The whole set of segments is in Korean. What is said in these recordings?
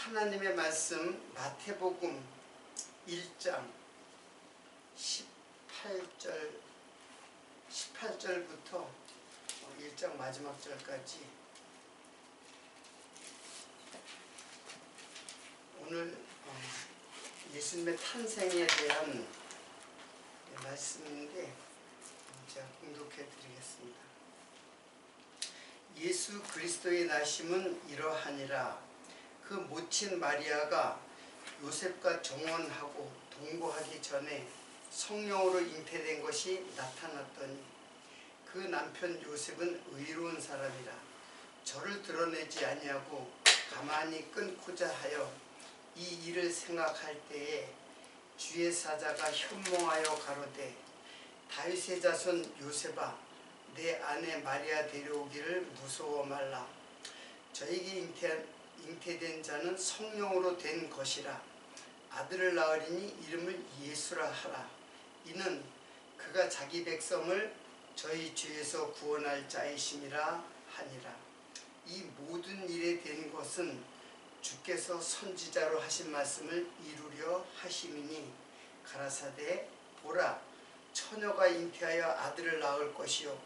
하나님의 말씀 마태복음 1장 18절부터 1장 마지막 절까지 오늘 예수님의 탄생에 대한 말씀인데 제가 공독해 드리겠습니다. 예수 그리스도의 나심은 이러하니라. 그 모친 마리아가 요셉과 정혼하고 동거하기 전에 성령으로 잉태된 것이 나타났더니 그 남편 요셉은 의로운 사람이라 저를 드러내지 아니하고 가만히 끊고자 하여 이 일을 생각할 때에 주의 사자가 현몽하여 가로되 다윗의 자손 요셉아 내 아내 마리아 데려오기를 무서워 말라. 저에게 잉태된 자는 성령으로 된 것이라. 아들을 낳으리니 이름을 예수라 하라. 이는 그가 자기 백성을 저희 죄에서 구원할 자이심이라 하니라. 이 모든 일에 된 것은 주께서 선지자로 하신 말씀을 이루려 하심이니 가라사대 보라 처녀가 잉태하여 아들을 낳을 것이요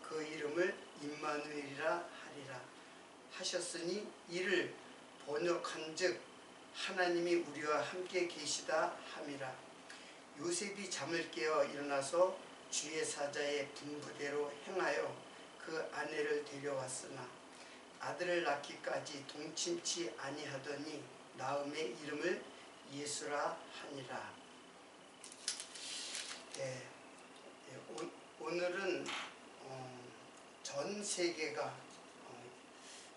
그 이름을 임마누엘이라 하리라 하셨으니 이를 번역한즉 하나님이 우리와 함께 계시다 함이라. 요셉이 잠을 깨어 일어나서 주의 사자의 분부대로 행하여 그 아내를 데려왔으나 아들을 낳기까지 동침치 아니하더니 나음의 이름을 예수라 하니라. 오늘은 전 세계가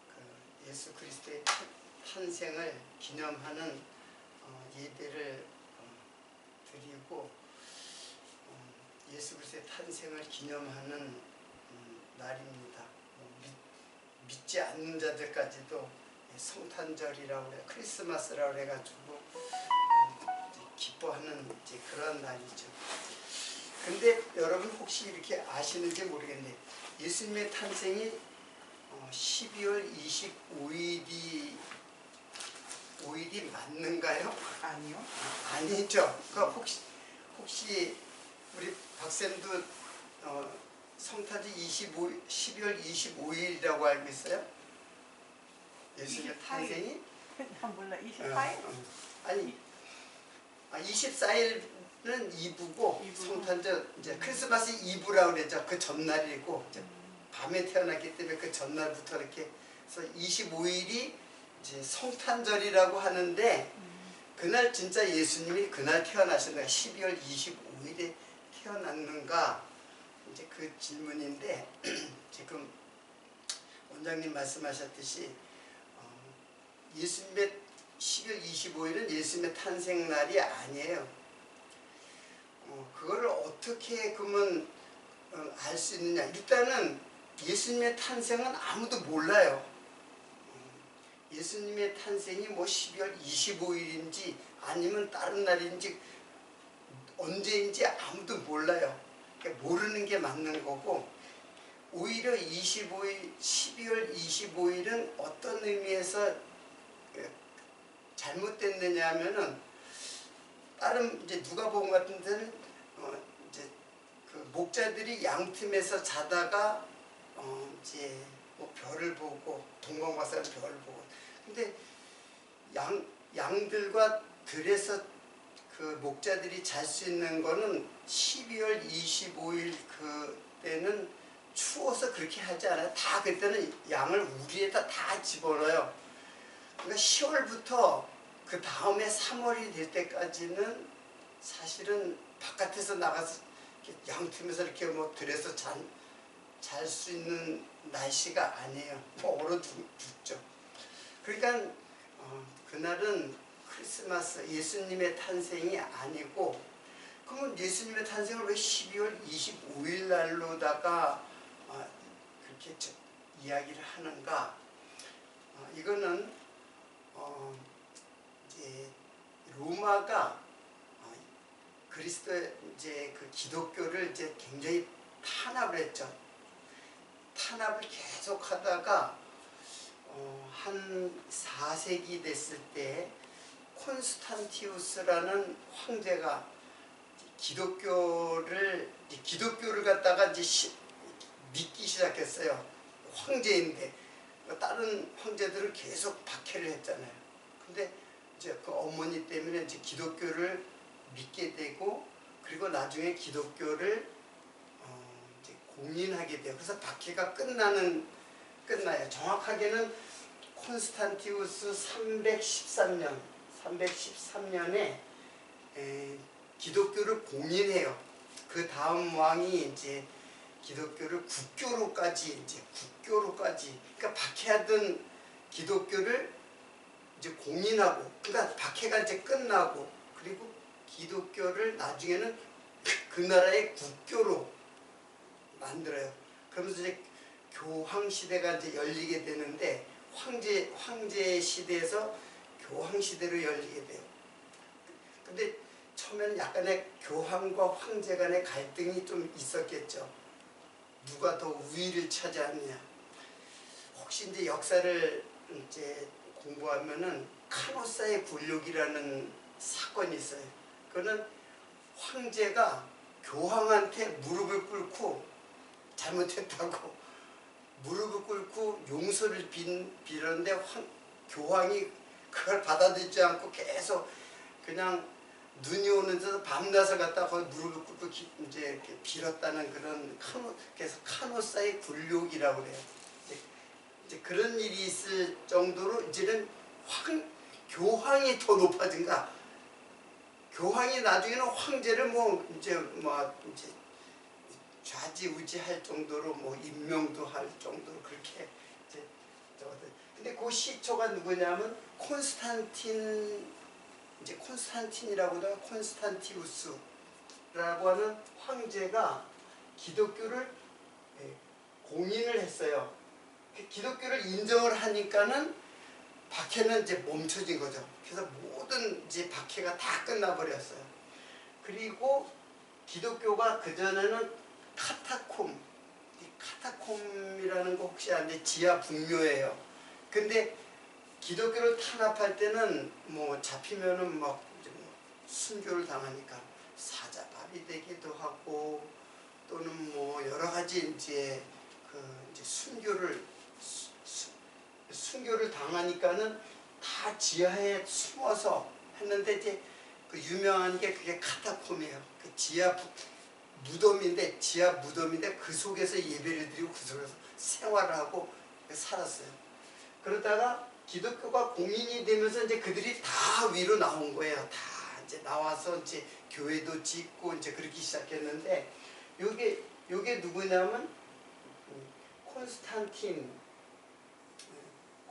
그 예수 그리스도의 탄생을 기념하는 예배를 드리고 예수 그리스도의 탄생을 기념하는 날입니다. 믿지 않는 자들까지도 성탄절이라고 해요. 크리스마스라고 해가지고 기뻐하는 그런 날이죠. 근데 여러분 혹시 이렇게 아시는지 모르겠네요. 예수님의 탄생이 12월 25일이 맞는가요? 아니요. 아니죠. 그러니까 혹시 우리 박쌤도 성탄절 12월 25일이라고 알고 있어요? 예수님의 탄생이? 몰라. 24일? 아니 24일은 이브고 성탄절 이제 크리스마스 이브라고 그랬죠. 그 전날이고 이제 밤에 태어났기 때문에 그 전날부터 이렇게 그래서 25일이 이제 성탄절이라고 하는데 그날 진짜 예수님이 그날 태어나셨는가 12월 25일에 태어났는가 이제 그 질문인데 지금 원장님 말씀하셨듯이 예수님의 12월 25일은 예수님의 탄생날이 아니에요. 그거를 어떻게 그러면 알 수 있느냐. 일단은 예수님의 탄생은 아무도 몰라요. 예수님의 탄생이 뭐 12월 25일인지 아니면 다른 날인지 언제인지 아무도 몰라요. 그러니까 모르는 게 맞는 거고 오히려 12월 25일은 어떤 의미에서 잘못됐느냐 하면은 다른 이제 누가복음 같은 데는 이제 그 목자들이 양틈에서 자다가 이제 뭐 별을 보고 동방박사는 별을 보고 근데 양들과 들에서 그 목자들이 잘 수 있는 거는 12월 25일 그때는 추워서 그렇게 하지 않아요. 다 그때는 양을 우리에다 다 집어넣어요. 그러니까 10월부터 그 다음에 3월이 될 때까지는 사실은 바깥에서 나가서 양틈에서 이렇게 뭐 들에서 잘 수 있는 날씨가 아니에요. 뭐 얼어 죽죠. 그러니까 그날은 크리스마스 예수님의 탄생이 아니고 그러면 예수님의 탄생을 왜 12월 25일 날로다가 그렇게 이야기를 하는가? 이거는 이제 로마가 그리스도 이제 그 기독교를 이제 굉장히 탄압을 했죠. 탄압을 계속 하다가 한 4세기 됐을 때 콘스탄티우스라는 황제가 기독교를 갖다가 이제 믿기 시작했어요. 황제인데 다른 황제들은 계속 박해를 했잖아요. 근데 이제 그 어머니 때문에 이제 기독교를 믿게 되고, 그리고 나중에 기독교를 이제 공인하게 돼요. 그래서 박해가 끝나요. 정확하게는 콘스탄티우스 313년에 기독교를 공인해요. 그 다음 왕이 이제 기독교를 국교로까지, 그러니까 박해하던 기독교를 이제 공인하고, 그러니까 박해가 이제 끝나고, 그리고 기독교를 나중에는 그 나라의 국교로 만들어요. 그러면서 이제 교황 시대가 이제 열리게 되는데, 황제 시대에서 교황 시대로 열리게 돼요. 근데 처음에는 약간의 교황과 황제 간의 갈등이 좀 있었겠죠. 누가 더 우위를 차지하느냐. 혹시 이제 역사를 이제 공부하면은 카노사의 굴욕이라는 사건이 있어요. 그거는 황제가 교황한테 무릎을 꿇고, 잘못했다고 무릎을 꿇고 용서를 빌었는데 교황이 그걸 받아들이지 않고 계속 그냥 눈이 오는 데서 밤낮을 갖다가 거기 무릎을 꿇고 이제 이렇게 빌었다는 그런 그래서 카노사의 굴욕이라고 그래요. 이제 그런 일이 있을 정도로 이제는 교황이 더 높아진가. 교황이 나중에는 황제를 이제 좌지우지할 정도로 임명도 할 정도로 그렇게 이제 근데 그 시초가 누구냐면 콘스탄틴이라고 하다가 콘스탄티우스라고 하는 황제가 기독교를 공인을 했어요. 기독교를 인정을 하니까는 박해는 이제 멈춰진 거죠. 그래서 모든 이제 박해가 다 끝나버렸어요. 그리고 기독교가 그전에는 카타콤이라는 거 혹시 아는데 지하 분묘예요. 근데 기독교를 탄압할 때는 잡히면은 이제 순교를 당하니까 사자밥이 되기도 하고, 또는 여러 가지 이제 이제 순교를 당하니까는 다 지하에 숨어서 했는데, 이제 그 유명한 게 그게 카타콤이에요. 그 지하 무덤인데 그 속에서 예배를 드리고 그 속에서 생활을 하고 살았어요. 그러다가 기독교가 공인이 되면서 이제 그들이 다 위로 나온 거예요. 다 이제 나와서 이제 교회도 짓고 이제 그렇게 시작했는데, 요게 누구냐면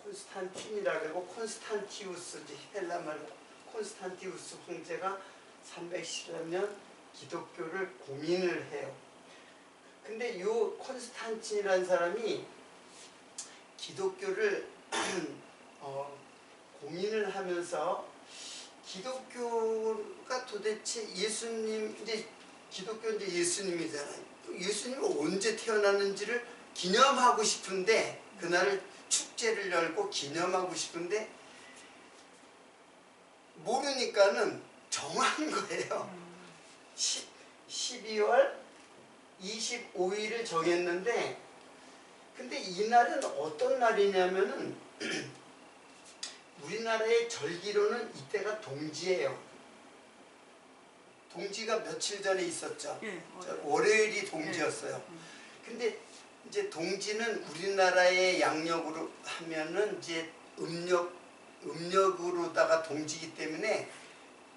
콘스탄틴이라고 하고, 콘스탄티우스, 이제 헬라 말로 콘스탄티우스 황제가 313년 기독교를 공인을 해요. 근데 요 콘스탄틴이라는 사람이 기독교를 공인을 하면서, 기독교가 도대체 기독교 이제 예수님이잖아요. 예수님이 언제 태어났는지를 기념하고 싶은데, 그날을 축제를 열고 기념하고 싶은데 모르니까는 정한 거예요. 12월 25일을 정했는데, 근데 이날은 어떤 날이냐면은 우리나라의 절기로는 이때가 동지예요. 동지가 며칠 전에 있었죠. 월요일이 동지였어요. 근데 이제 동지는 우리나라의 양력으로 하면은 이제 음력으로다가 동지이기 때문에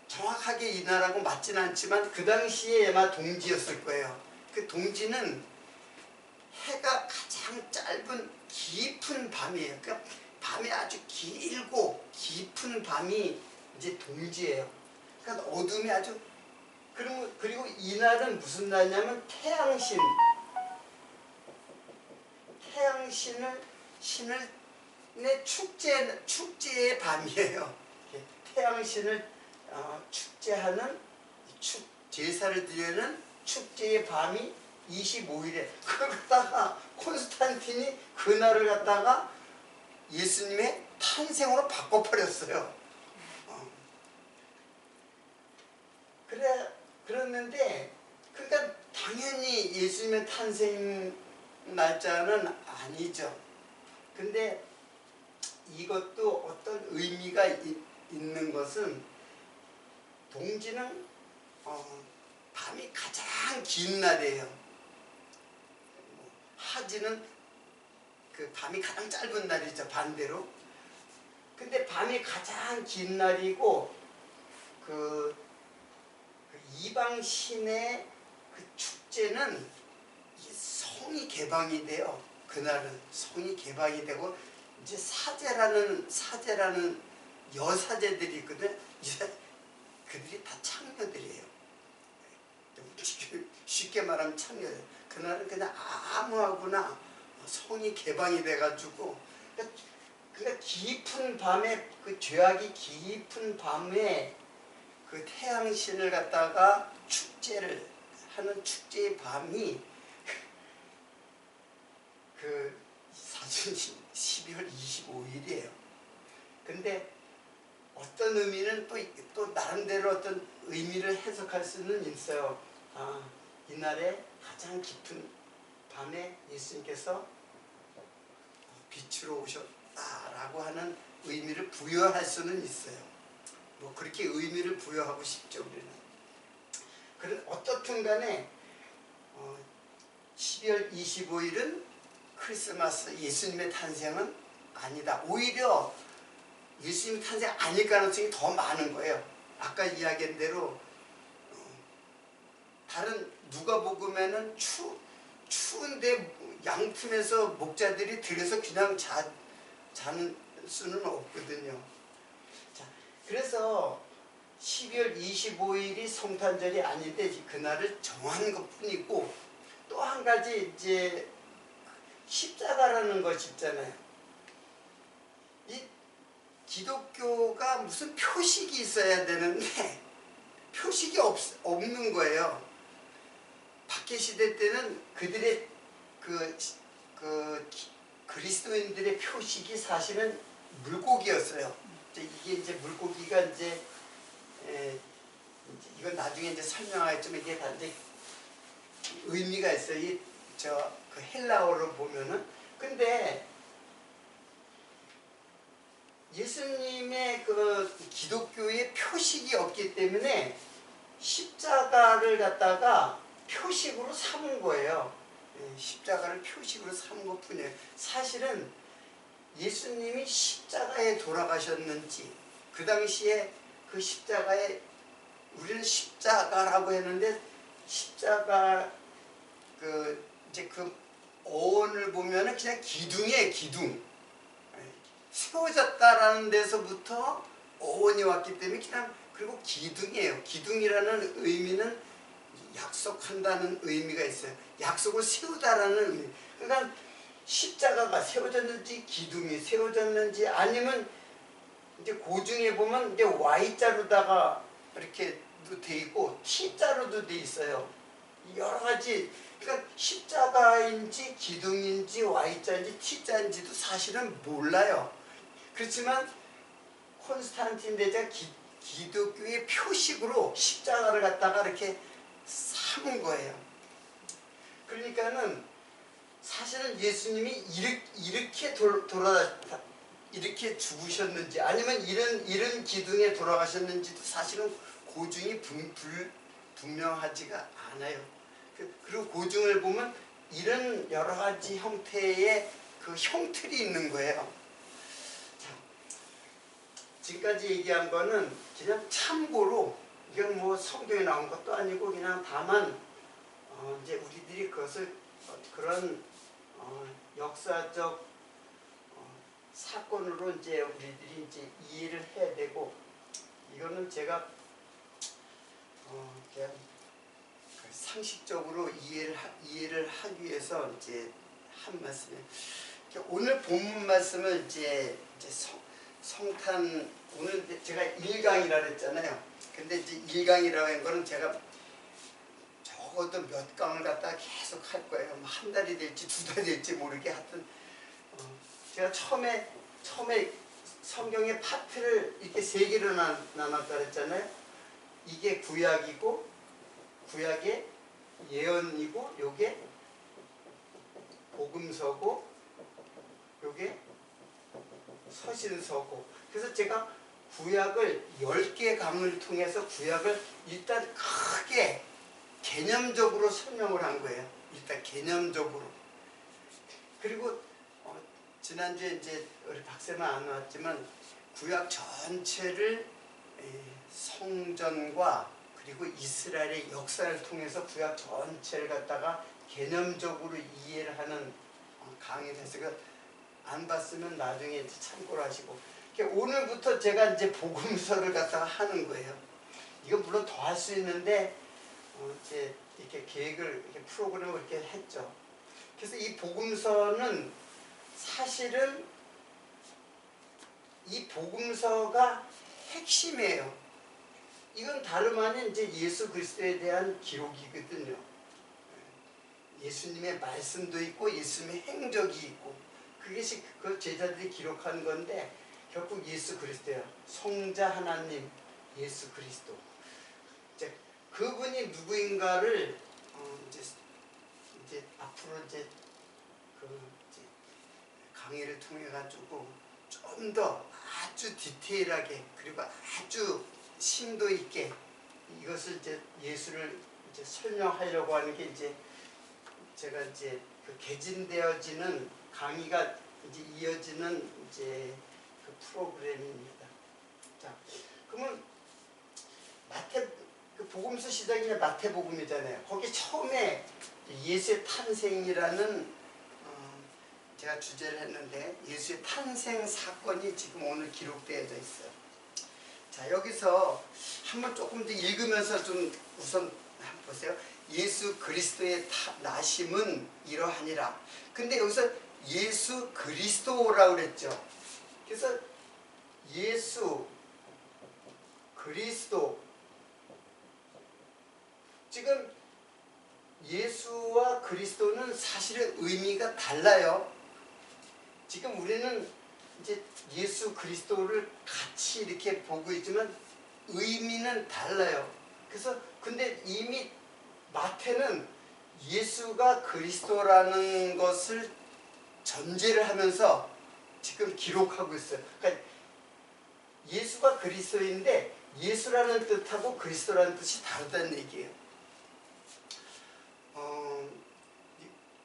정확하게 이 날하고 맞지는 않지만 그 당시에 아마 동지였을 거예요. 그 동지는 해가 가장 짧은 깊은 밤이에요. 그러니까 밤이 아주 길고 깊은 밤이 이제 동지예요. 그러니까 어둠이 아주, 그리고 이날은 무슨 날이냐면 태양신을 축제의 밤이에요. 태양신을 축제하는 제사를 드리는 축제의 밤이 25일에, 그걸 갖다가 콘스탄틴이 그날을 갖다가 예수님의 탄생으로 바꿔버렸어요. 그랬는데, 그러니까 당연히 예수님의 탄생 날짜는 아니죠. 근데 이것도 어떤 의미가 있는 것은, 동지는 밤이 가장 긴 날이에요. 하지는 그 밤이 가장 짧은 날이죠, 반대로. 근데 밤이 가장 긴 날이고, 그 이방 신의 그 축제는 성이 개방이 돼요. 그날은 성이 개방이 되고, 이제 사제라는 여사제들이 있거든. 이제 그들이 다 창녀들이에요. 쉽게 말하면 창녀예요. 그날은 그냥 아무하고나 성이 개방이 돼가지고, 그러니까 깊은 밤에, 그 죄악이 깊은 밤에 그 태양신을 갖다가 축제를 하는 축제의 밤이 그 사실 12월 25일이에요. 근데 어떤 의미는 또 나름대로 어떤 의미를 해석할 수는 있어요. 이날에 가장 깊은 밤에 예수님께서 빛으로 오셨다라고 하는 의미를 부여할 수는 있어요. 뭐 그렇게 의미를 부여하고 싶죠, 우리는. 그런 어떻든 간에 12월 25일은 크리스마스, 예수님의 탄생은 아니다. 오히려 예수님 탄생 아닐 가능성이 더 많은 거예요. 아까 이야기한 대로 다른 누가복음에는 추운데 양틈에서 목자들이 들여서 그냥 자는 수는 없거든요. 자, 그래서 12월 25일이 성탄절이 아닌데 그날을 정한 것뿐이고, 또 한 가지 이제 십자가라는 것이 있잖아요. 이 기독교가 무슨 표식이 있어야 되는데 표식이 없는 거예요. 박해 시대 때는 그들의 그리스도인들의 표식이 사실은 물고기였어요. 이게 이제 물고기가 이제 이건 나중에 이제 설명하겠지만 이게 다 이제 의미가 있어요. 그 헬라어로 보면은. 근데 예수님의 그 기독교의 표식이 없기 때문에 십자가를 갖다가 표식으로 삼은 거예요. 십자가를 표식으로 삼은 것 뿐이에요. 사실은 예수님이 십자가에 돌아가셨는지, 그 당시에 그 십자가에, 우리는 십자가라고 했는데 십자가 이제 그 어원을 보면은 그냥 기둥이에요, 기둥. 세워졌다라는 데서부터 어원이 왔기 때문에 그냥, 그리고 기둥이에요. 기둥이라는 의미는 약속한다는 의미가 있어요. 약속을 세우다라는 의미. 그러니까 십자가가 세워졌는지, 기둥이 세워졌는지, 아니면 이제 고중에 보면 이제 Y자로다가 이렇게 돼 있고 T자로도 돼 있어요. 여러 가지. 그러니까 십자가인지 기둥인지 Y자인지 T자인지도 사실은 몰라요. 그렇지만 콘스탄틴 대제가 기독교의 표식으로 십자가를 갖다가 이렇게 삼은 거예요. 그러니까는 사실은 예수님이 이렇게 죽으셨는지, 아니면 이런 기둥에 돌아가셨는지도 사실은 고증이 분명하지가 않아요. 그리고 고증을 보면 이런 여러 가지 형태의 그 형틀이 있는 거예요. 자, 지금까지 얘기한 거는 그냥 참고로, 이건 뭐 성경에 나온 것도 아니고 그냥 다만 이제 우리들이 그것을 그런 역사적 사건으로 이제 우리들이 이제 이해를 해야 되고, 이거는 제가 그냥 상식적으로 이해를 하기 위해서 이제 한 말씀이에요. 오늘 본문 말씀을 이제 성탄, 오늘 제가 1강이라 그랬잖아요. 근데 이제 1강이라고 한 거는 제가 적어도 몇 강을 갖다가 계속 할 거예요. 한 달이 될지 두 달이 될지 모르게. 하여튼 제가 처음에 처음에 성경의 파트를 이렇게 세 개로 나눴다 그랬잖아요. 이게 구약이고 구약의 예언이고 요게 복음서고 요게 서신서고. 그래서 제가 구약을 10개 강을 통해서 구약을 일단 크게 개념적으로 설명을 한 거예요. 일단 개념적으로. 그리고 지난주에 이제 우리 박쌤은 안 왔지만 구약 전체를 성전과 그리고 이스라엘의 역사를 통해서 구약 전체를 갖다가 개념적으로 이해를 하는 강의를 했어요. 안 봤으면 나중에 이제 참고를 하시고. 오늘부터 제가 이제 복음서를 갖다가 하는 거예요. 이건 물론 더 할 수 있는데 이제 이렇게 계획을 이렇게 프로그램을 이렇게 했죠. 그래서 이 복음서는 사실은 이 복음서가 핵심이에요. 이건 다름 아닌 이제 예수 그리스도에 대한 기록이거든요. 예수님의 말씀도 있고 예수님의 행적이 있고 그것이 그 제자들이 기록한 건데 결국 예수 그리스도예요. 성자 하나님 예수 그리스도. 이제 그분이 누구인가를 이제 앞으로 이제 강의를 통해 가지고 좀 더 아주 디테일하게 그리고 아주 심도 있게 이것을 이제 예수를 이제 설명하려고 하는 게 이제 제가 이제 그 개진되어지는 강의가 이제 이어지는 이제 그 프로그램입니다. 자, 그러면 그 복음서 시작이 마태복음이잖아요. 거기 처음에 예수의 탄생이라는 제가 주제를 했는데 예수의 탄생 사건이 지금 오늘 기록되어져 있어요. 자, 여기서 한번 조금 더 읽으면서 좀 우선 한번 보세요. 예수 그리스도의 나심은 이러하니라. 근데 여기서 예수 그리스도라고 그랬죠. 그래서 예수 그리스도, 지금 예수와 그리스도는 사실은 의미가 달라요. 지금 우리는 이제 예수 그리스도를 같이 이렇게 보고 있지만 의미는 달라요. 그래서 근데 이미 마태는 예수가 그리스도라는 것을 전제를 하면서 지금 기록하고 있어요. 그러니까 예수가 그리스도인데 예수라는 뜻하고 그리스도라는 뜻이 다르다는 얘기예요.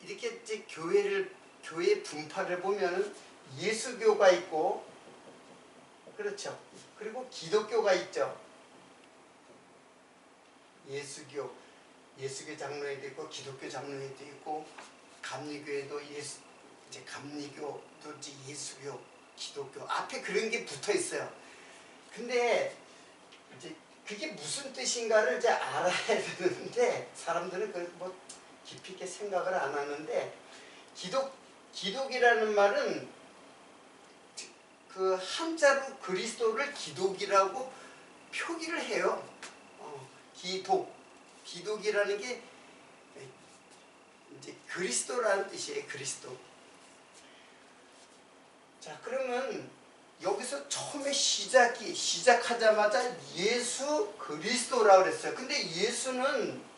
이렇게 이제 교회 분파를 보면은 예수교가 있고, 그렇죠. 그리고 기독교가 있죠. 예수교 장로회도 있고, 기독교 장로회도 있고, 감리교회도 이제 감리교도 이제 예수교, 기독교 앞에 그런 게 붙어 있어요. 근데 이제 그게 무슨 뜻인가를 이제 알아야 되는데 사람들은 그 뭐 깊이 있게 생각을 안 하는데 기독이라는 말은 그 한자로 그리스도를 기독이라고 표기를 해요. 기독이라는 게 이제 그리스도라는 뜻이에요. 그리스도. 자, 그러면 여기서 처음에 시작하자마자 예수 그리스도라고 그랬어요. 근데 예수는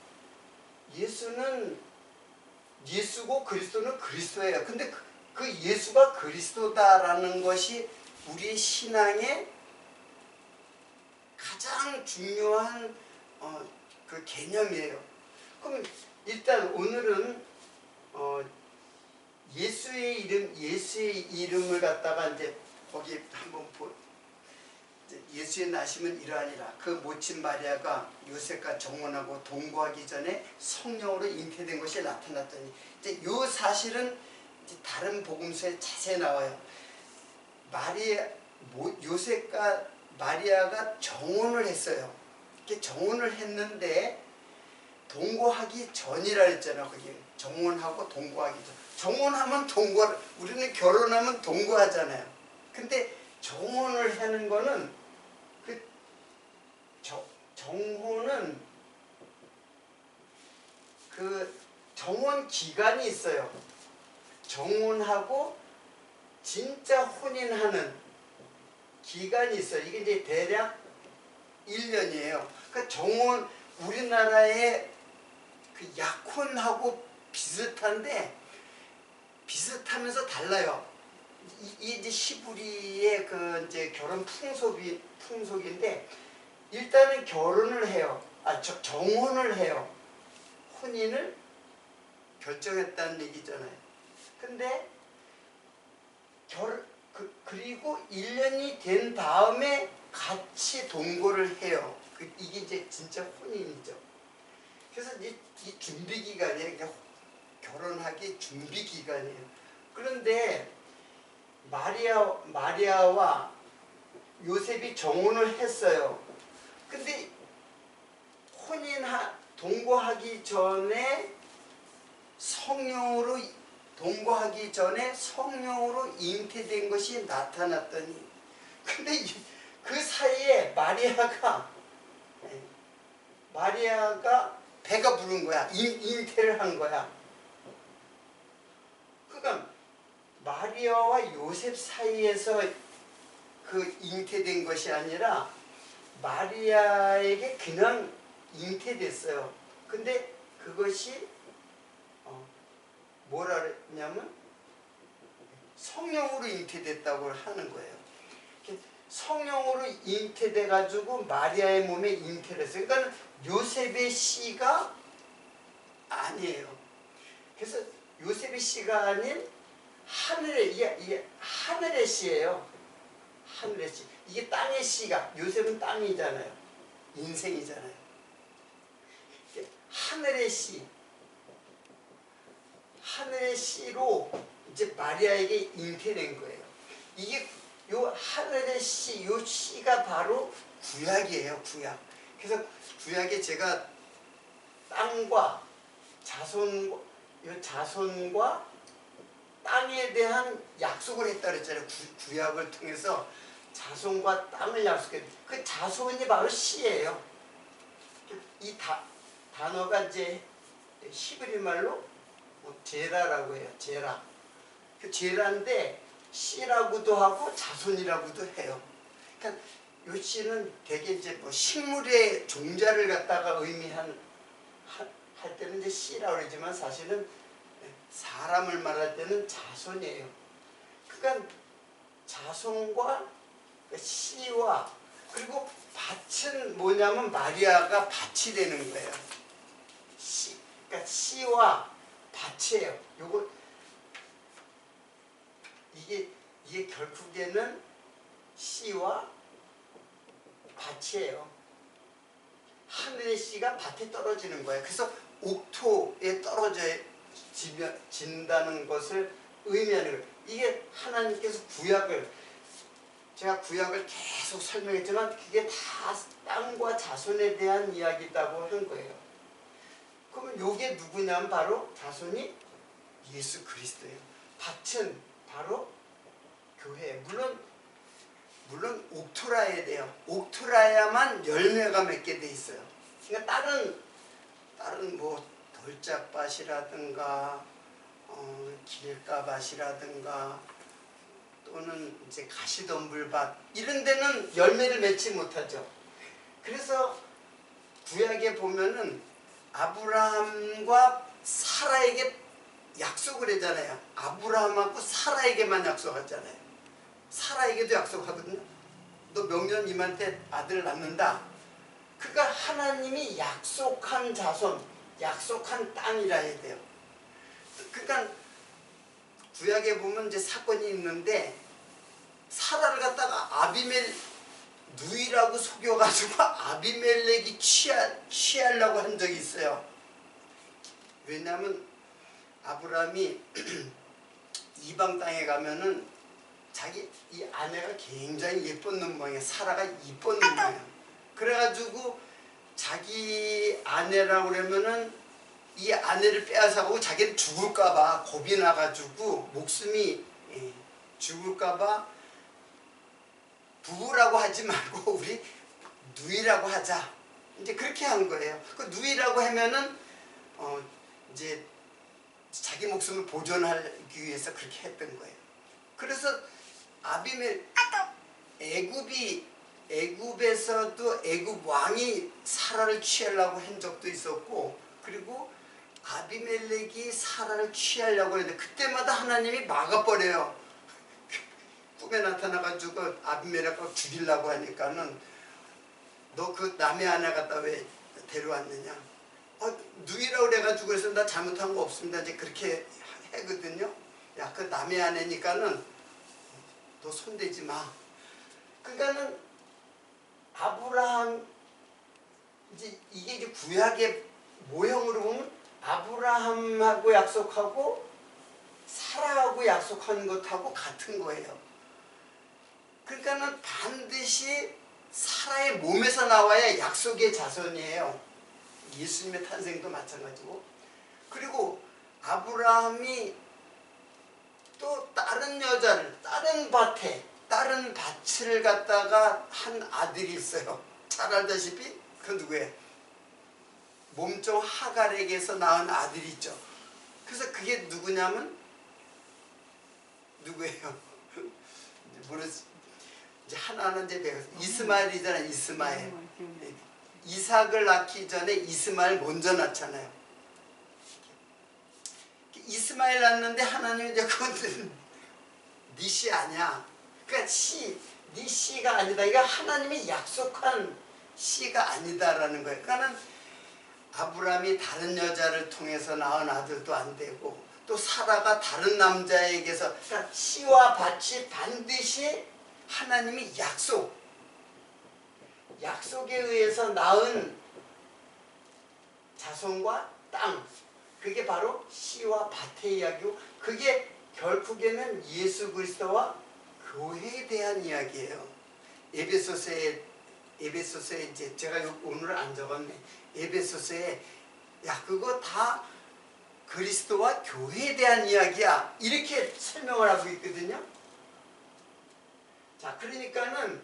예수고 그리스도는 그리스도예요. 근데 그 예수가 그리스도다라는 것이 우리의 신앙의 가장 중요한 그 개념이에요. 그럼 일단 오늘은 예수의 이름을 갖다가 이제 거기 한번 예수의 나심은 이러하니라. 그 모친 마리아가 요셉과 정혼하고 동거하기 전에 성령으로 잉태된 것이 나타났더니, 이제 요 사실은 이제 다른 복음서에 자세히 나와요. 요셉과 마리아가 정혼을 했어요. 이렇게 정혼을 했는데 동거하기 전이라 했잖아. 거기 정혼하고 동거하기 전. 정혼하면 우리는 결혼하면 동거하잖아요. 근데 정혼을 하는 거는 정혼은 그 정혼 기간이 있어요. 정혼하고 진짜 혼인하는 기간이 있어요. 이게 이제 대략 1년이에요. 그러니까 정혼 우리나라의 그 약혼하고 비슷한데 비슷하면서 달라요. 이 이제 시부리의 그 이제 결혼 풍속인데 일단은 결혼을 해요. 정혼을 해요. 혼인을 결정했다는 얘기잖아요. 근데 그리고 1년이 된 다음에 같이 동거를 해요. 이게 이제 진짜 혼인이죠. 그래서 이 준비 기간이에요. 그러니까 결혼하기 준비 기간이에요. 그런데 마리아와 요셉이 정혼을 했어요. 근데 동거하기 전에 동거하기 전에 성령으로 잉태된 것이 나타났더니 근데 그 사이에 마리아가 배가 부른 거야. 잉태를 한 거야. 그러니까 마리아와 요셉 사이에서 그 잉태된 것이 아니라 마리아에게 그냥 잉태됐어요. 근데 그것이 뭐라 그랬냐면 성령으로 잉태됐다고 하는 거예요. 성령으로 잉태돼 가지고 마리아의 몸에 잉태를 했어요. 그러니까 요셉의 씨가 아니에요. 그래서 요셉의 씨가 아닌 이게 하늘의 씨예요. 하늘의 씨. 이게 땅의 씨가 요셉은 땅이잖아요. 인생이잖아요. 하늘의 씨로 이제 마리아에게 잉태된 거예요. 이게 요 하늘의 씨, 요 씨가 바로 구약이에요. 구약. 그래서 구약에 제가 땅과 자손과 땅에 대한 약속을 했다 그랬잖아요. 구약을 통해서 자손과 땅을 약속했어요. 그 자손이 바로 씨예요. 이 단어가 이제 히브리 말로 제라라고 해요. 제라. 그 제라인데 씨라고도 하고 자손이라고도 해요. 그러니까 요 씨는 대개 이제 뭐 식물의 종자를 갖다가 의미할 때는 이제 씨라고 그러지만 사실은 사람을 말할 때는 자손이에요. 그러니까 자손과 씨와 그리고 밭은 뭐냐면 마리아가 밭이 되는 거예요. 그러니까 씨와 밭이에요. 이게 결국에는 씨와 밭이에요. 하늘의 씨가 밭에 떨어지는 거예요. 그래서 옥토에 떨어진다는 것을 의미하는 거예요. 이게 하나님께서 제가 구약을 계속 설명했지만 그게 다 땅과 자손에 대한 이야기다고 한 거예요. 그러면 이게 누구냐면 바로 자손이 예수 그리스도예요. 밭은 바로 교회. 물론 옥토라야 돼요. 옥토라야만 열매가 맺게 돼 있어요. 그러니까 다른 뭐 돌짝밭이라든가 길가밭이라든가 또는 이제 가시덤불밭 이런 데는 열매를 맺지 못하죠. 그래서 구약에 보면은 아브라함과 사라에게 약속을 하잖아요. 아브라함하고 사라에게만 약속하잖아요. 사라에게도 약속하거든요. 너 명년 임한테 아들을 낳는다. 그러니까 하나님이 약속한 자손, 약속한 땅이라 해야 돼요. 그러니까 구약에 보면 이제 사건이 있는데 사라를 갖다가 누이라고 속여가지고 아비멜렉이 취하려고 한 적이 있어요. 왜냐하면 아브라함이 이방 땅에 가면은 이 아내가 굉장히 예쁜 놈 모양이에요. 사라가 이쁜 놈 모양이에요. 그래가지고 자기 아내라고 그러면은 이 아내를 빼앗아가고 자기는 죽을까봐 겁이 나가지고 목숨이 죽을까봐 부부라고 하지 말고 우리 누이라고 하자. 이제 그렇게 한 거예요. 그 누이라고 하면은 이제 자기 목숨을 보존하기 위해서 그렇게 했던 거예요. 그래서 애굽에서도 애굽 왕이 사라를 취하려고 한 적도 있었고, 그리고 아비멜렉이 사라를 취하려고 했는데 그때마다 하나님이 막아버려요. 꿈에 나타나가지고 아비멜렉을 죽이려고 하니까는 너 그 남의 아내 갖다 왜 데려왔느냐? 누이라고 그래가지고 그래서 나 잘못한 거 없습니다. 이제 그렇게 하거든요. 야, 그 남의 아내니까는 너 손대지 마. 그러니까는 아브라함, 이게 이제 구약의 모형으로 보면 아브라함하고 약속하고 사라하고 약속하는 것하고 같은 거예요. 그러니까는 반드시 사라의 몸에서 나와야 약속의 자손이에요. 예수님의 탄생도 마찬가지고. 그리고 아브라함이 또 다른 여자를, 다른 밭을 갖다가 한 아들이 있어요. 잘 알다시피 그 누구예요? 몸종 하갈에게서 낳은 아들이 있죠. 그래서 그게 누구냐면 누구예요? 이제 하나는 이제 배웠어요. 이스마엘이잖아요. 이스마엘. 이삭을 낳기 전에 이스마엘 먼저 낳잖아요. 이스마엘 낳는데 하나님이 이제 그건 네 씨 아니야. 그러니까 네 씨가 아니다. 이거 하나님이 약속한 씨가 아니다라는 거예요. 그러니까는 아브라함이 다른 여자를 통해서 낳은 아들도 안 되고, 또 사라가 다른 남자에게서, 그러니까 씨와 밭이 반드시 하나님이 약속에 의해서 낳은 자손과 땅, 그게 바로 씨와 밭의 이야기고, 그게 결국에는 예수 그리스도와 교회에 대한 이야기예요. 에베소서에 이제 제가 오늘 안 적었네. 에베소서에 야, 그거 다 그리스도와 교회에 대한 이야기야, 이렇게 설명을 하고 있거든요. 자, 그러니까는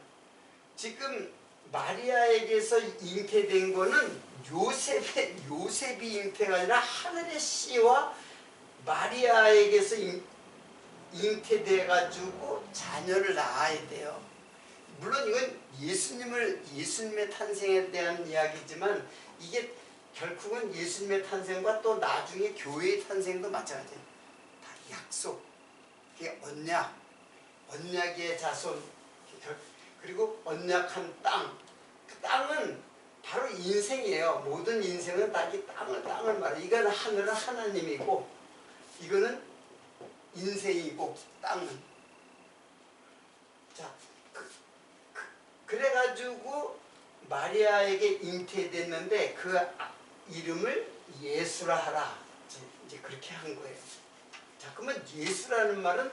지금 마리아에게서 잉태된 거는 요셉이 잉태가 아니라 하늘의 씨와 마리아에게서 잉태돼 가지고 자녀를 낳아야 돼요. 물론 이건 예수님의 탄생에 대한 이야기지만, 이게 결국은 예수님의 탄생과 또 나중에 교회의 탄생도 마찬가지예요. 다 약속, 그게 언약의 자손, 그리고 언약한 땅. 그 땅은 바로 인생이에요. 모든 인생은 다 이 땅을 말해요. 이거는 하늘은 하나님이고, 이거는 인생이고, 땅은. 자, 그래가지고 마리아에게 잉태됐는데 그 이름을 예수라 하라. 이제 그렇게 한 거예요. 자, 그러면 예수라는 말은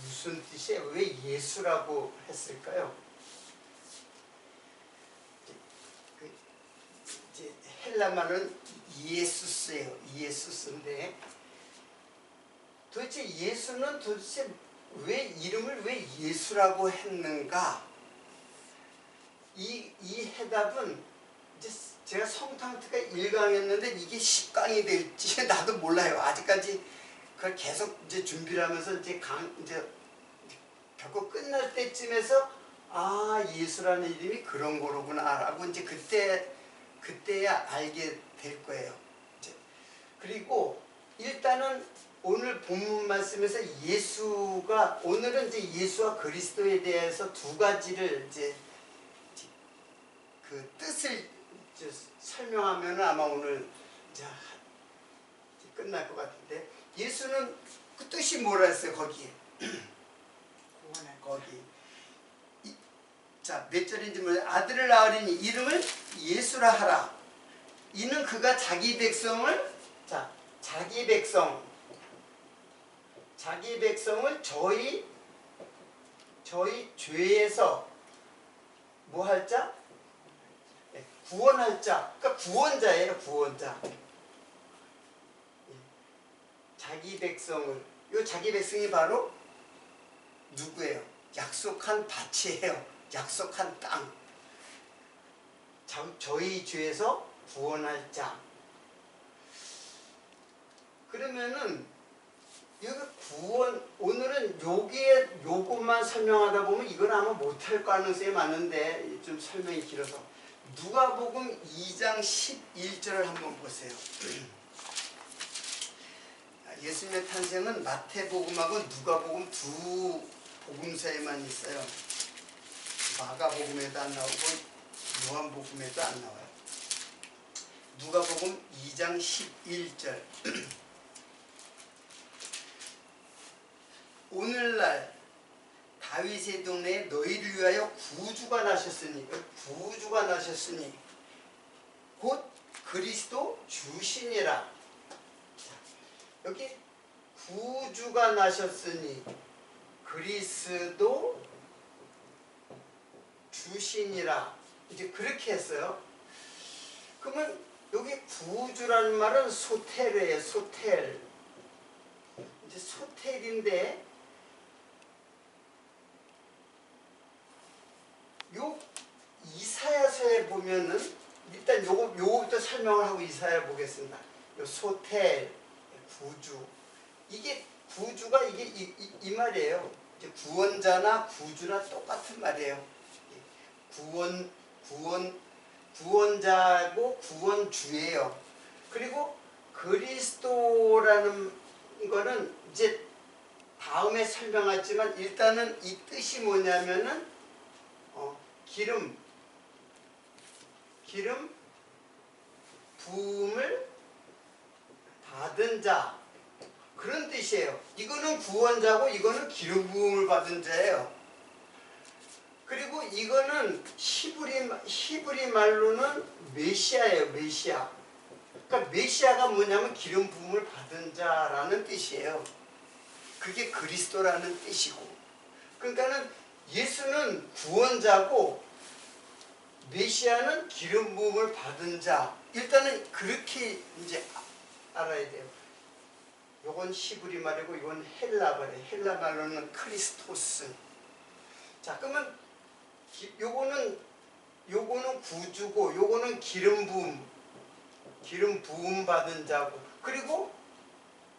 무슨 뜻이에요? 왜 예수라고 했을까요? 이제 헬라 말은 예수스예요. 예수스인데 도대체 예수는 이름을 왜 예수라고 했는가? 이 해답은 이제 제가 성탄트가 1강했는데 이게 10강이 될지 나도 몰라요. 아직까지 그걸 계속 이제 준비를 하면서 이제 결국 끝날 때쯤에서 예수라는 이름이 그런 거로구나라고 이제 그때야 알게 될 거예요. 이제. 그리고 일단은 오늘 본문 말씀에서 오늘은 이제 예수와 그리스도에 대해서 두 가지를 이제 그 뜻을 이제 설명하면 아마 오늘 이제 끝날 것 같은데, 예수는 그 뜻이 뭐라 했어요? 거기에 거기 자, 몇 절인지 모르겠어요. 아들을 낳으리니 이름을 예수라 하라. 이는 그가 자기 백성을 저희 죄에서 뭐 할 자? 구원할 자. 그러니까 구원자예요. 구원자. 자기 백성이 바로 누구예요? 약속한 밭이에요. 약속한 땅. 저희 죄에서 구원할 자. 그러면은 여기 구원, 오늘은 요것만 설명하다 보면 이건 아마 못할 가능성이 많은데 좀 설명이 길어서 누가복음 2장 11절을 한번 보세요. 예수님의 탄생은 마태복음하고 누가복음 두 복음서에만 있어요. 마가복음에도 안 나오고 요한복음에도 안 나와요. 누가복음 2장 11절. 오늘날 다윗의 동네에 너희를 위하여 구주가 나셨으니 곧 그리스도 주시니라. 여기 구주가 나셨으니 그리스도 주시니라. 이제 그렇게 했어요. 그러면 여기 구주라는 말은 소텔이에요. 소텔. 이제 소텔인데 요 이사야서에 보면은 일단 요거부터 설명을 하고 이사야 보겠습니다. 요 소텔, 구주. 이게 구주가 이 말이에요. 이제 구원자나 구주나 똑같은 말이에요. 구원자고 구원주예요. 그리고 그리스도라는 거는 이제 다음에 설명하지만 일단은 이 뜻이 뭐냐면은 기름 부음을 받은 자, 그런 뜻이에요. 이거는 구원자고 이거는 기름 부음을 받은 자예요. 그리고 이거는 히브리 말로는 메시아예요. 메시아. 그러니까 메시아가 뭐냐면 기름 부음을 받은 자라는 뜻이에요. 그게 그리스도라는 뜻이고. 그러니까는 예수는 구원자고 메시아는 기름 부음을 받은 자. 일단은 그렇게 이제 알아야 돼요. 요건 히브리 말이고 이건 헬라 말이에요. 헬라 말로는 크리스토스. 자, 그러면 요거는 구주고 요거는 기름 부음 받은 자고, 그리고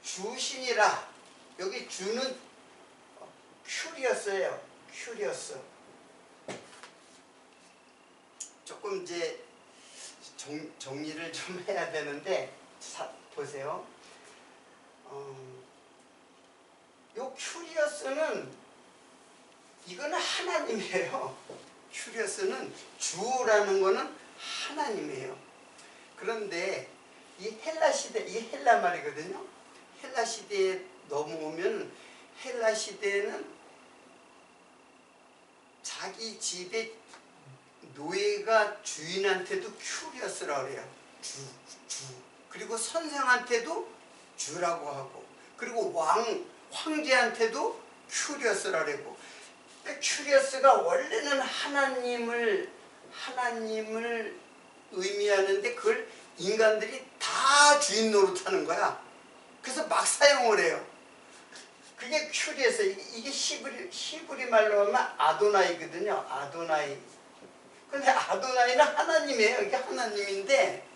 주신이라. 여기 주는 큐리어스예요. 큐리어스. 조금 이제 정리를 좀 해야 되는데, 보세요. 요 큐리어스는 이거는 하나님이에요. 큐리어스는 주라는 거는 하나님이에요. 그런데 이 헬라 시대, 이게 헬라 말이거든요. 헬라 시대에 넘어오면 헬라 시대에는 자기 집의 노예가 주인한테도 큐리어스라고 그래요. 주. 그리고 선생한테도 주라고 하고, 그리고 황제한테도 큐리어스라고 그러고. 그러니까 큐리어스가 원래는 하나님을 의미하는데 그걸 인간들이 다 주인 노릇하는 거야. 그래서 막 사용을 해요. 그게 큐리어스. 이게 히브리 말로 하면 아도나이거든요. 아도나이. 근데 아도나이는 하나님이에요. 이게 하나님인데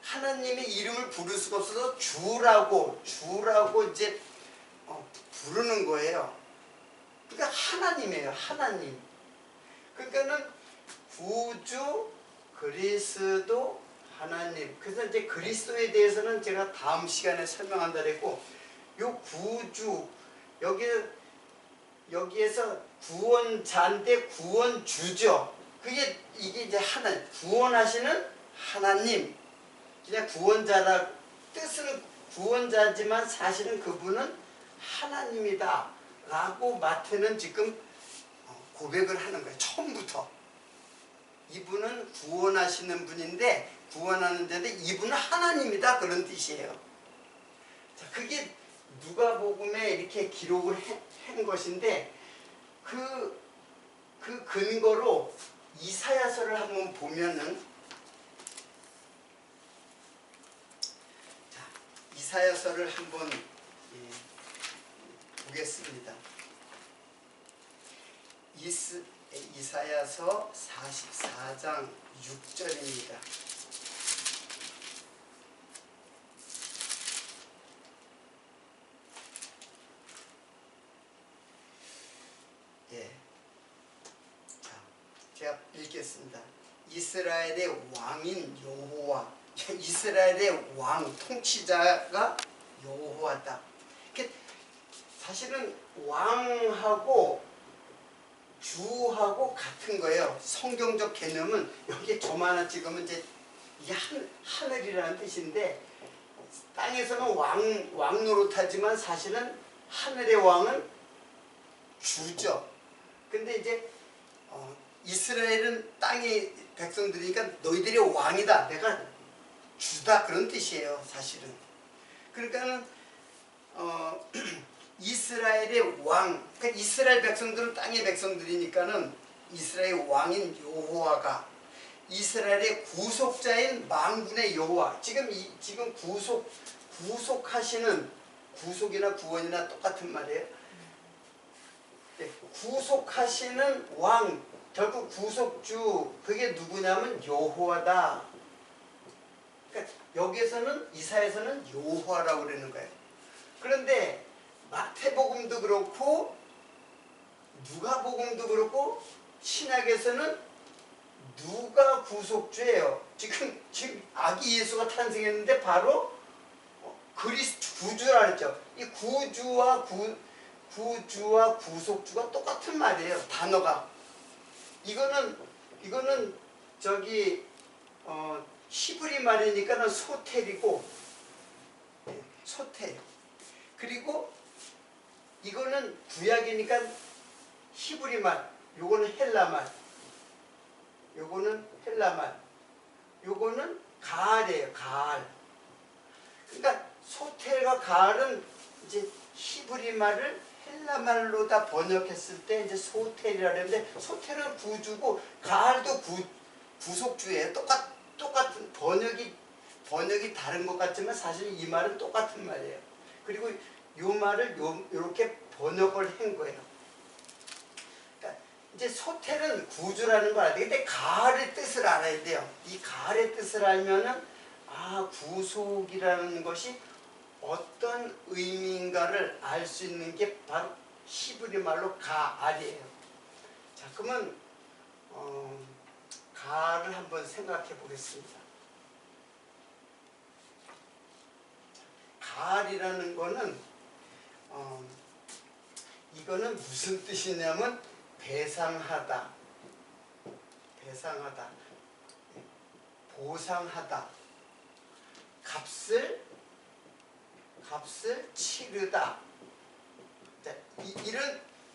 하나님의 이름을 부를 수가 없어서 주라고 이제 부르는 거예요. 그러니까 하나님이에요. 하나님. 그러니까는 구주, 그리스도, 하나님. 그래서 이제 그리스도에 대해서는 제가 다음 시간에 설명한다 그랬고, 요 구주, 여기에서 구원자인데 구원주죠. 이게 이제 구원하시는 하나님. 그냥 구원자라, 뜻은 구원자지만 사실은 그분은 하나님이다 라고 마태는 지금 고백을 하는 거예요. 처음부터. 이분은 구원하시는 분인데, 구원하는 자인데 이분은 하나님이다, 그런 뜻이에요. 자, 그게 누가복음에 이렇게 기록을 한 것인데, 그 근거로 이사야서를 한번 보면은, 자, 이사야서를 한번 보겠습니다. 이사야서 44장 6절입니다. 제가 읽겠습니다. 이스라엘의 왕인 여호와, 이스라엘의 왕 통치자가 여호와다. 사실은 왕하고 주하고 같은 거예요. 성경적 개념은 여기에 점 하나 찍으면 이제 이게 하늘이라는 뜻인데, 땅에서는 왕 노릇하지만 사실은 하늘의 왕은 주죠. 근데 이제 이스라엘은 땅의 백성들이니까 너희들의 왕이다, 내가 주다, 그런 뜻이에요 사실은. 그러니까는 이스라엘의 왕, 그러니까 이스라엘 백성들은 땅의 백성들이니까는 이스라엘 왕인 여호와가 이스라엘의 구속자인 만군의 여호와, 지금 구속하시는, 구속이나 구원이나 똑같은 말이에요. 구속하시는 왕, 결국 구속주, 그게 누구냐면 여호와다. 그러니까 여기에서는, 이사야서는 여호와라고 그러는 거예요. 그런데 마태복음도 그렇고 누가복음도 그렇고 신약에서는 누가 구속주예요. 지금 아기 예수가 탄생했는데 바로 그리스도 구주라 그랬죠. 이 구주와 구속주가 똑같은 말이에요. 단어가. 이거는 저기 히브리 말이니까는 소텔이고, 소텔. 그리고 이거는 구약이니까 히브리 말, 요거는 헬라 말, 요거는 헬라 말, 요거는 가알이에요. 가알. 그러니까 소텔과 가알은 이제 히브리 말을 헬라 말로 다 번역했을 때 이제 소텔이라 그러는데, 소텔은 구주고 가알도 구속주예요. 똑같은 번역이 다른 것 같지만 사실 이 말은 똑같은 말이에요. 그리고 요 말을 요렇게 번역을 한 거예요. 그러니까 이제 소텔은 구주라는 걸 알아야 돼. 근데 가알의 뜻을 알아야 돼요. 이 가알의 뜻을 알면은 구속이라는 것이 어떤 의미인가를 알 수 있는 게 바로 히브리 말로 가알이에요. 자, 그러면 가알을 한번 생각해 보겠습니다. 가알이라는 거는 이거는 무슨 뜻이냐면 배상하다, 보상하다, 값을 치르다. 자,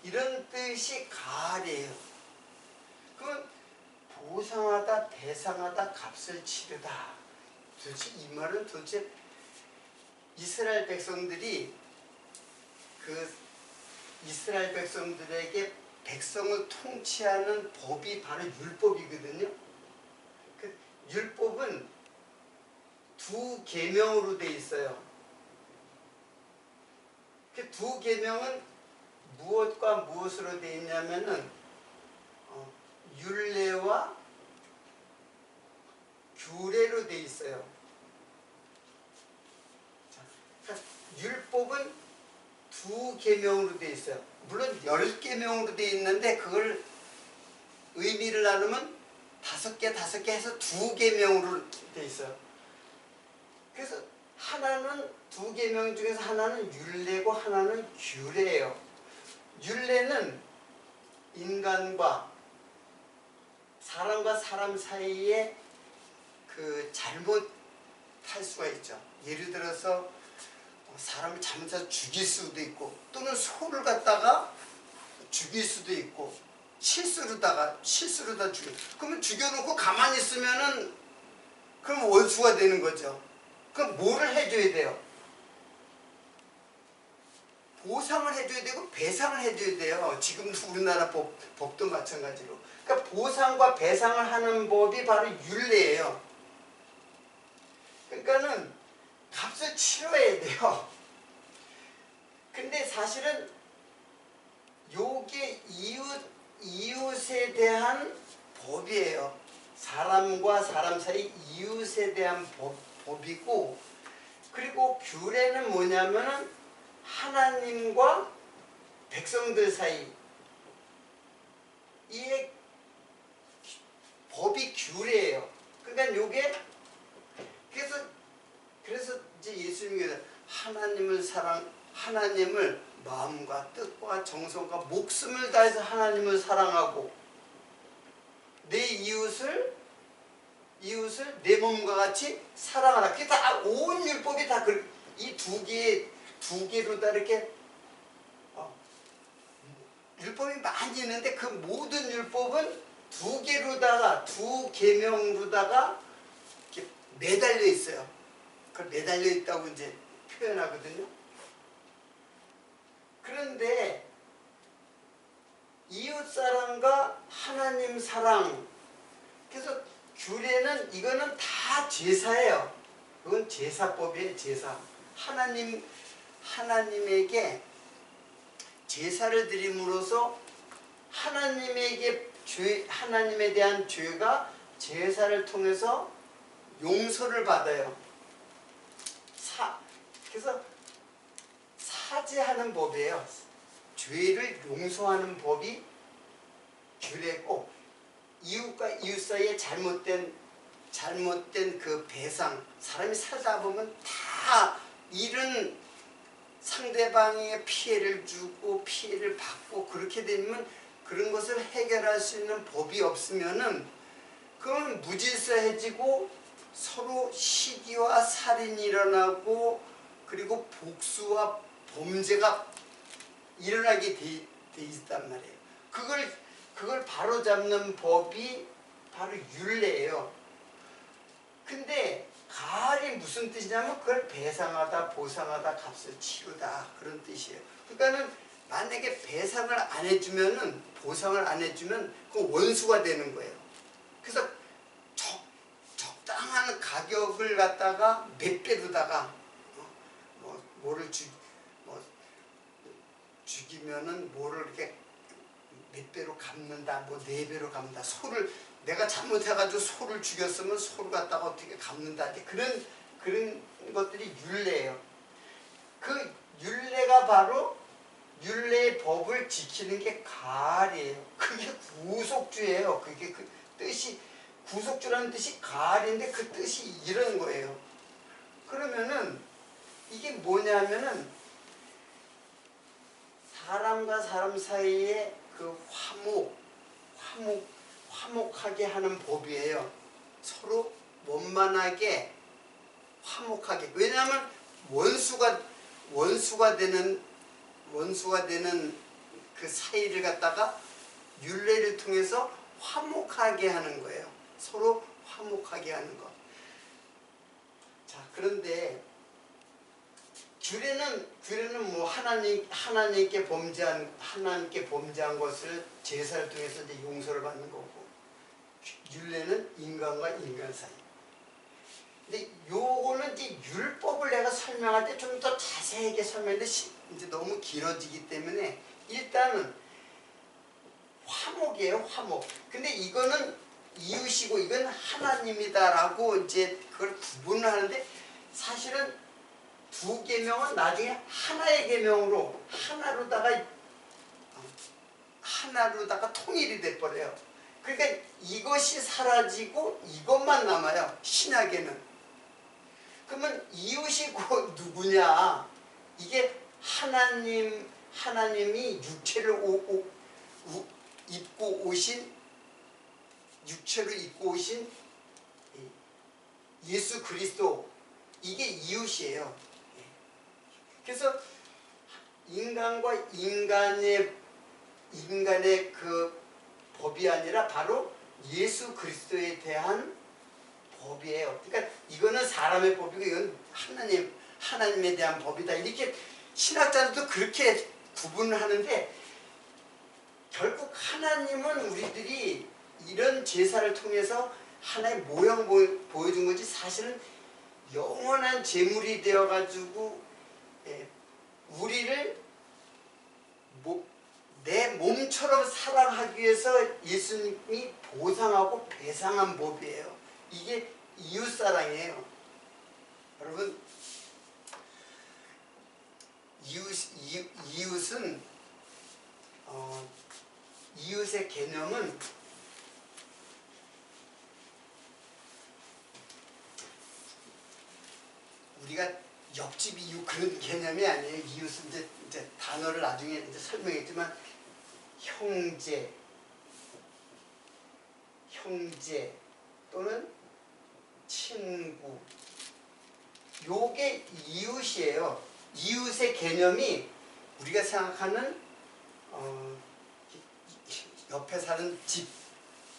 이런 뜻이 가알이에요. 그러면 보상하다, 배상하다, 값을 치르다. 도대체 이 말은 도대체 이스라엘 백성들이 이스라엘 백성들에게 백성을 통치하는 법이 바로 율법이거든요. 그 율법은 두 계명으로 돼 있어요. 그 두 계명은 무엇과 무엇으로 돼 있냐면은 율례와 규례로 돼 있어요. 그러니까 율법은 두 계명으로 돼 있어요. 물론 10계명으로 돼 있는데 그걸 의미를 나누면 5개 해서 2계명으로 돼 있어요. 그래서 하나는, 2계명 중에서 하나는 율례고 하나는 규례예요. 율례는 사람과 사람 사이에 잘못할 수가 있죠. 예를 들어서 사람을 잘못해서 죽일 수도 있고, 또는 소를 갖다가 죽일 수도 있고, 실수로다 죽여. 그러면 죽여놓고 가만히 있으면은 그럼 원수가 되는 거죠. 그럼 뭐를 해줘야 돼요? 보상을 해줘야 되고 배상을 해줘야 돼요. 지금도 우리나라 법도 마찬가지로. 그러니까 보상과 배상을 하는 법이 바로 율례예요. 그러니까는 값을 치러야 돼요. 근데 사실은 요게 이웃에 대한 법이에요. 사람과 사람 사이 이웃에 대한 법이고, 그리고 규례는 뭐냐면은 하나님과 백성들 사이 이의 법이 규례예요. 그러니까 요게 그래서 이제 예수님께서 하나님을 마음과 뜻과 정성과 목숨을 다해서 하나님을 사랑하고 내 이웃을 내 몸과 같이 사랑하라. 그게 다 온 율법이 다 이 두 개로 다 이렇게 율법이 많이 있는데 그 모든 율법은 두 개로다가 두 계명으로다가 이렇게 매달려 있어요. 그걸 매달려 있다고 이제 표현하거든요. 그런데 이웃 사랑과 하나님 사랑, 그래서 규례는 이거는 다 제사예요. 이건 제사법이에요. 제사. 하나님에게 제사를 드림으로써 하나님에 대한 죄가 제사를 통해서 용서를 받아요. 그래서 사죄하는 법이에요. 죄를 용서하는 법이 규례고, 이웃과 이웃 사이에 잘못된 그 배상, 사람이 살다 보면 다 일은 상대방에게 피해를 주고 피해를 받고 그렇게 되면 그런 것을 해결할 수 있는 법이 없으면은 그건 무질서해지고 서로 시기와 살인이 일어나고 그리고 복수와 범죄가 일어나게 돼 있단 말이에요. 그걸 바로잡는 법이 바로 율례예요. 근데 가을이 무슨 뜻이냐면 그걸 배상하다, 보상하다, 값을 치르다 그런 뜻이에요. 그러니까는 만약에 배상을 안 해주면은, 보상을 안 해주면 그 원수가 되는 거예요. 그래서 적당한 가격을 갖다가 몇 배로다가 죽이면은 뭐를 이렇게 몇 배로 갚는다, 뭐 4배로 갚는다. 내가 잘못해가지고 소를 죽였으면 소를 갖다가 어떻게 갚는다. 그런 것들이 율례예요. 그 율례가 바로 율례의 법을 지키는 게 가을이에요. 그게 구속주예요. 그게 그 뜻이, 구속주라는 뜻이 가을인데 그 뜻이 이런 거예요. 그러면은 이게 뭐냐면은 사람과 사람 사이에 그 화목하게 하는 법이에요. 서로 원만하게 화목하게. 왜냐하면 원수가 되는 그 사이를 갖다가 율례를 통해서 화목하게 하는 거예요. 서로 화목하게 하는 것. 자, 그런데 규례는 뭐 하나님께 범죄한 것을 제사를 통해서 이제 용서를 받는 거고, 율례는 인간과 인간 사이. 근데 요거는 이제 율법을 내가 설명할 때 좀 더 자세하게 설명했는데 이제 너무 길어지기 때문에 일단은 화목이에요, 화목. 근데 이거는 이웃이고 이건 하나님이다라고 이제 그걸 구분을 하는데, 사실은 두 계명은 나중에 하나의 계명으로 하나로다가 통일이 돼버려요. 그러니까 이것이 사라지고 이것만 남아요. 신약에는. 그러면 이웃이고 누구냐? 이게 하나님이 육체를 입고 오신 예수 그리스도, 이게 이웃이에요. 그래서 인간과 인간의 그 법이 아니라 바로 예수 그리스도에 대한 법이에요. 그러니까 이거는 사람의 법이고 이건 하나님에 대한 법이다. 이렇게 신학자들도 그렇게 구분을 하는데, 결국 하나님은 우리들이 이런 제사를 통해서 하나의 모형 보여준 거지, 사실은 영원한 제물이 되어가지고 우리를 내 몸처럼 사랑하기 위해서 예수님이 보상하고 배상한 법이에요. 이게 이웃사랑이에요. 여러분, 이웃의 개념은 우리가 옆집 이웃 그런 개념이 아니에요. 이웃은 이제 단어를 나중에 이제 설명했지만 형제 또는 친구, 요게 이웃이에요. 이웃의 개념이 우리가 생각하는 옆에 사는 집,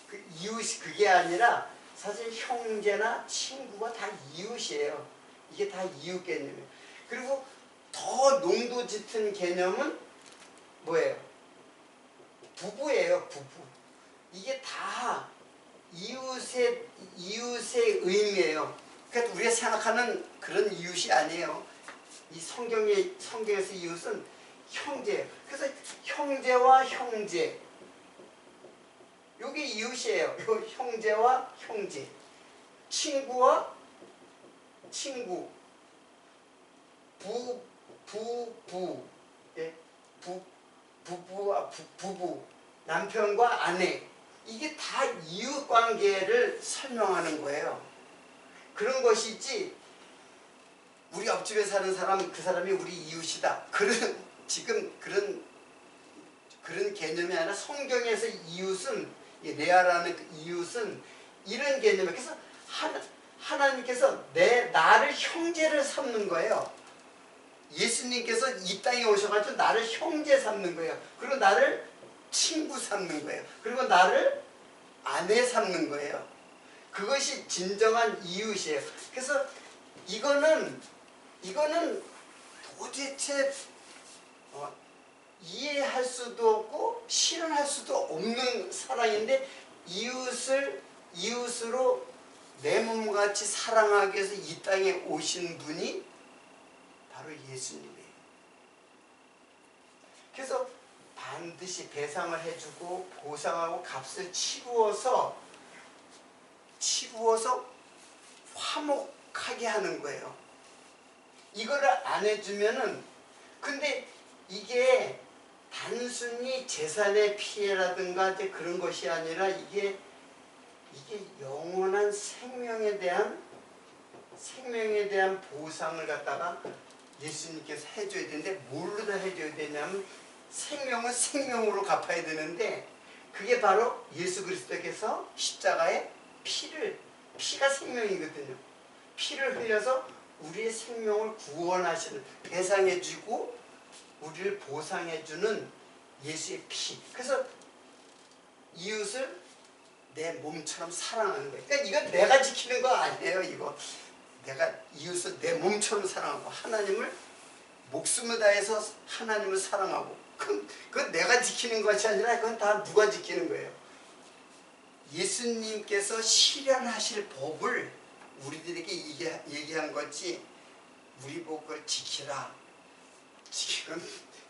그 이웃이 그게 아니라 사실 형제나 친구가 다 이웃이에요. 이게 다 이웃 개념이에요. 그리고 더 농도 짙은 개념은 뭐예요? 부부예요. 부부. 이게 다 이웃의 의미예요. 그러니까 우리가 생각하는 그런 이웃이 아니에요. 이 성경에서 이웃은 형제예요. 그래서 형제와 형제, 요게 이웃이에요. 요 형제와 형제, 친구와 친구, 부부, 예? 부부와 부부, 남편과 아내, 이게 다 이웃 관계를 설명하는 거예요. 그런 것이지 우리 옆집에 사는 사람, 그 사람이 우리 이웃이다, 지금 그런 개념이 아니라 성경에서 이웃은, 레아라는 그 이웃은 이런 개념이에요. 그래서 하나님께서 나를 형제를 삼는 거예요. 예수님께서 이 땅에 오셔가지고 나를 형제 삼는 거예요. 그리고 나를 친구 삼는 거예요. 그리고 나를 아내 삼는 거예요. 그것이 진정한 이웃이에요. 그래서 이거는 도대체 이해할 수도 없고 실현할 수도 없는 사랑인데, 이웃으로 내 몸같이 사랑하기 위해서 이 땅에 오신 분이 바로 예수님이에요. 그래서 반드시 배상을 해주고 보상하고 값을 치루어서 화목하게 하는 거예요. 이거를 안 해주면은, 근데 이게 단순히 재산의 피해라든가 이제 그런 것이 아니라 이게 영원한 생명에 대한 보상을 갖다가 예수님께서 해줘야 되는데, 뭘로 다 해줘야 되냐면 생명은 생명으로 갚아야 되는데, 그게 바로 예수 그리스도께서 십자가에 피가 생명이거든요. 피를 흘려서 우리의 생명을 구원하시는, 배상해주고 우리를 보상해주는 예수의 피. 그래서 이웃을 내 몸처럼 사랑하는 거예요. 그러니까 이건 내가 지키는 거 아니에요. 이거 내가 이웃을 내 몸처럼 사랑하고, 하나님을 목숨을 다해서 하나님을 사랑하고, 그건 내가 지키는 것이 아니라 그건 다 누가 지키는 거예요? 예수님께서 실현하실 법을 우리들에게 얘기한 거지, 우리 보고 그걸 지키라,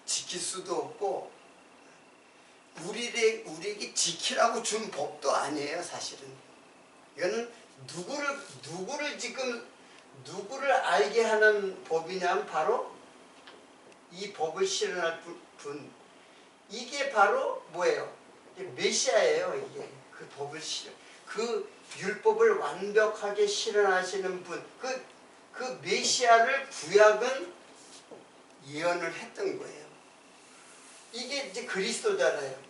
지킬 수도 없고, 우리에게 지키라고 준 법도 아니에요. 사실은 이거는 누구를 알게 하는 법이냐면 바로 이 법을 실현할 분, 이게 바로 뭐예요? 메시아예요. 이게 그 법을 그 율법을 완벽하게 실현하시는 분, 그 메시아를 구약은 예언을 했던 거예요. 이게 이제 그리스도잖아요.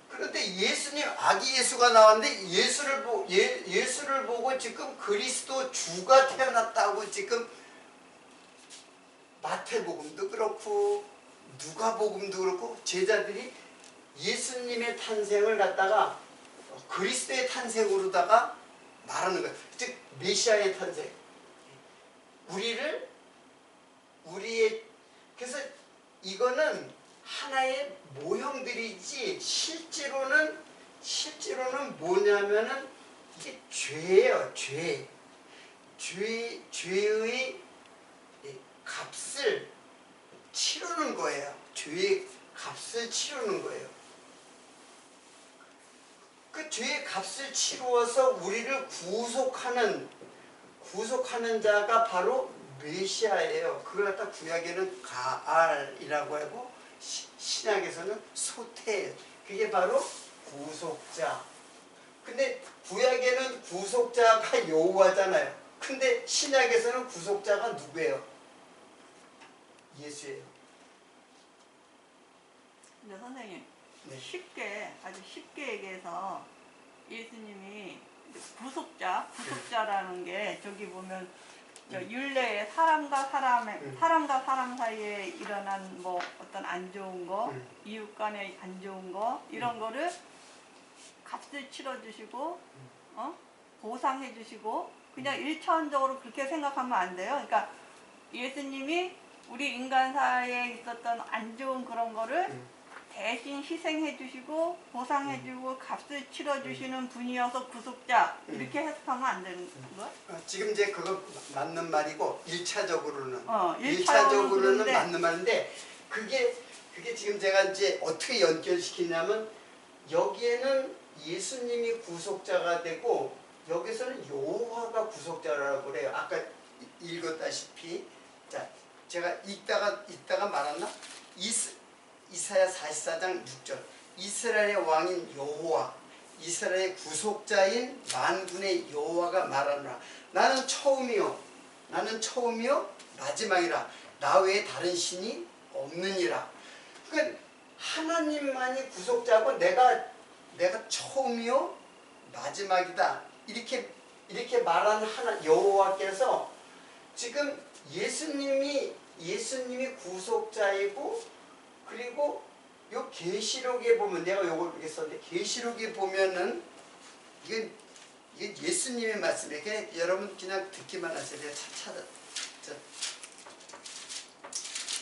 그런데 예수님, 아기 예수가 나왔는데 예수를 보고 지금 그리스도 주가 태어났다고, 지금 마태복음도 그렇고 누가복음도 그렇고 제자들이 예수님의 탄생을 갖다가 그리스도의 탄생으로다가 말하는 거예요. 즉 메시아의 탄생, 그래서 이거는 하나의 모형들이지 실제로는 뭐냐면은 이게 죄예요. 죄의 값을 치르는 거예요. 죄의 값을 치르는 거예요. 그 죄의 값을 치루어서 우리를 구속하는 자가 바로 메시아예요. 그걸 갖다 구약에는 가알이라고 하고 신약에서는 소텔, 그게 바로 구속자. 근데 구약에는 구속자가 여호와잖아요. 근데 신약에서는 구속자가 누구예요? 예수예요. 근데 선생님 네. 쉽게 아주 쉽게 얘기해서 예수님이 구속자라는 게 저기 보면 저 율례에 사람과 사람 사이에 일어난 뭐 어떤 안 좋은 거, 이웃 간에 안 좋은 거 이런 거를 값을 치러주시고 보상해주시고 그냥 일차원적으로 그렇게 생각하면 안 돼요. 그러니까 예수님이 우리 인간 사이에 있었던 안 좋은 그런 거를 대신 희생해주시고 보상해주고 값을 치러주시는 분이어서 구속자 이렇게 해석하면 안 되는 거야? 지금 이제 그거 맞는 말이고 1차적으로는 일차적으로는 맞는 말인데 그게 지금 제가 이제 어떻게 연결시키냐면 여기에는 예수님이 구속자가 되고 여기서는 여호와가 구속자라고 그래요. 아까 읽었다시피 자 제가 읽다가 말았나? 이사야 44장 6절 이스라엘의 왕인 여호와 이스라엘의 구속자인 만군의 여호와가 말하노라 나는 처음이요 마지막이라 나 외에 다른 신이 없느니라. 그러니까 하나님만이 구속자고 내가 처음이요 마지막이다 이렇게 말하는 여호와께서 지금 예수님이 구속자이고 그리고 요 계시록에 보면 내가 요걸 이렇게 썼는데 계시록에 보면은 이게 예수님의 말씀이에요. 그냥 여러분 그냥 듣기만 하세요. 내가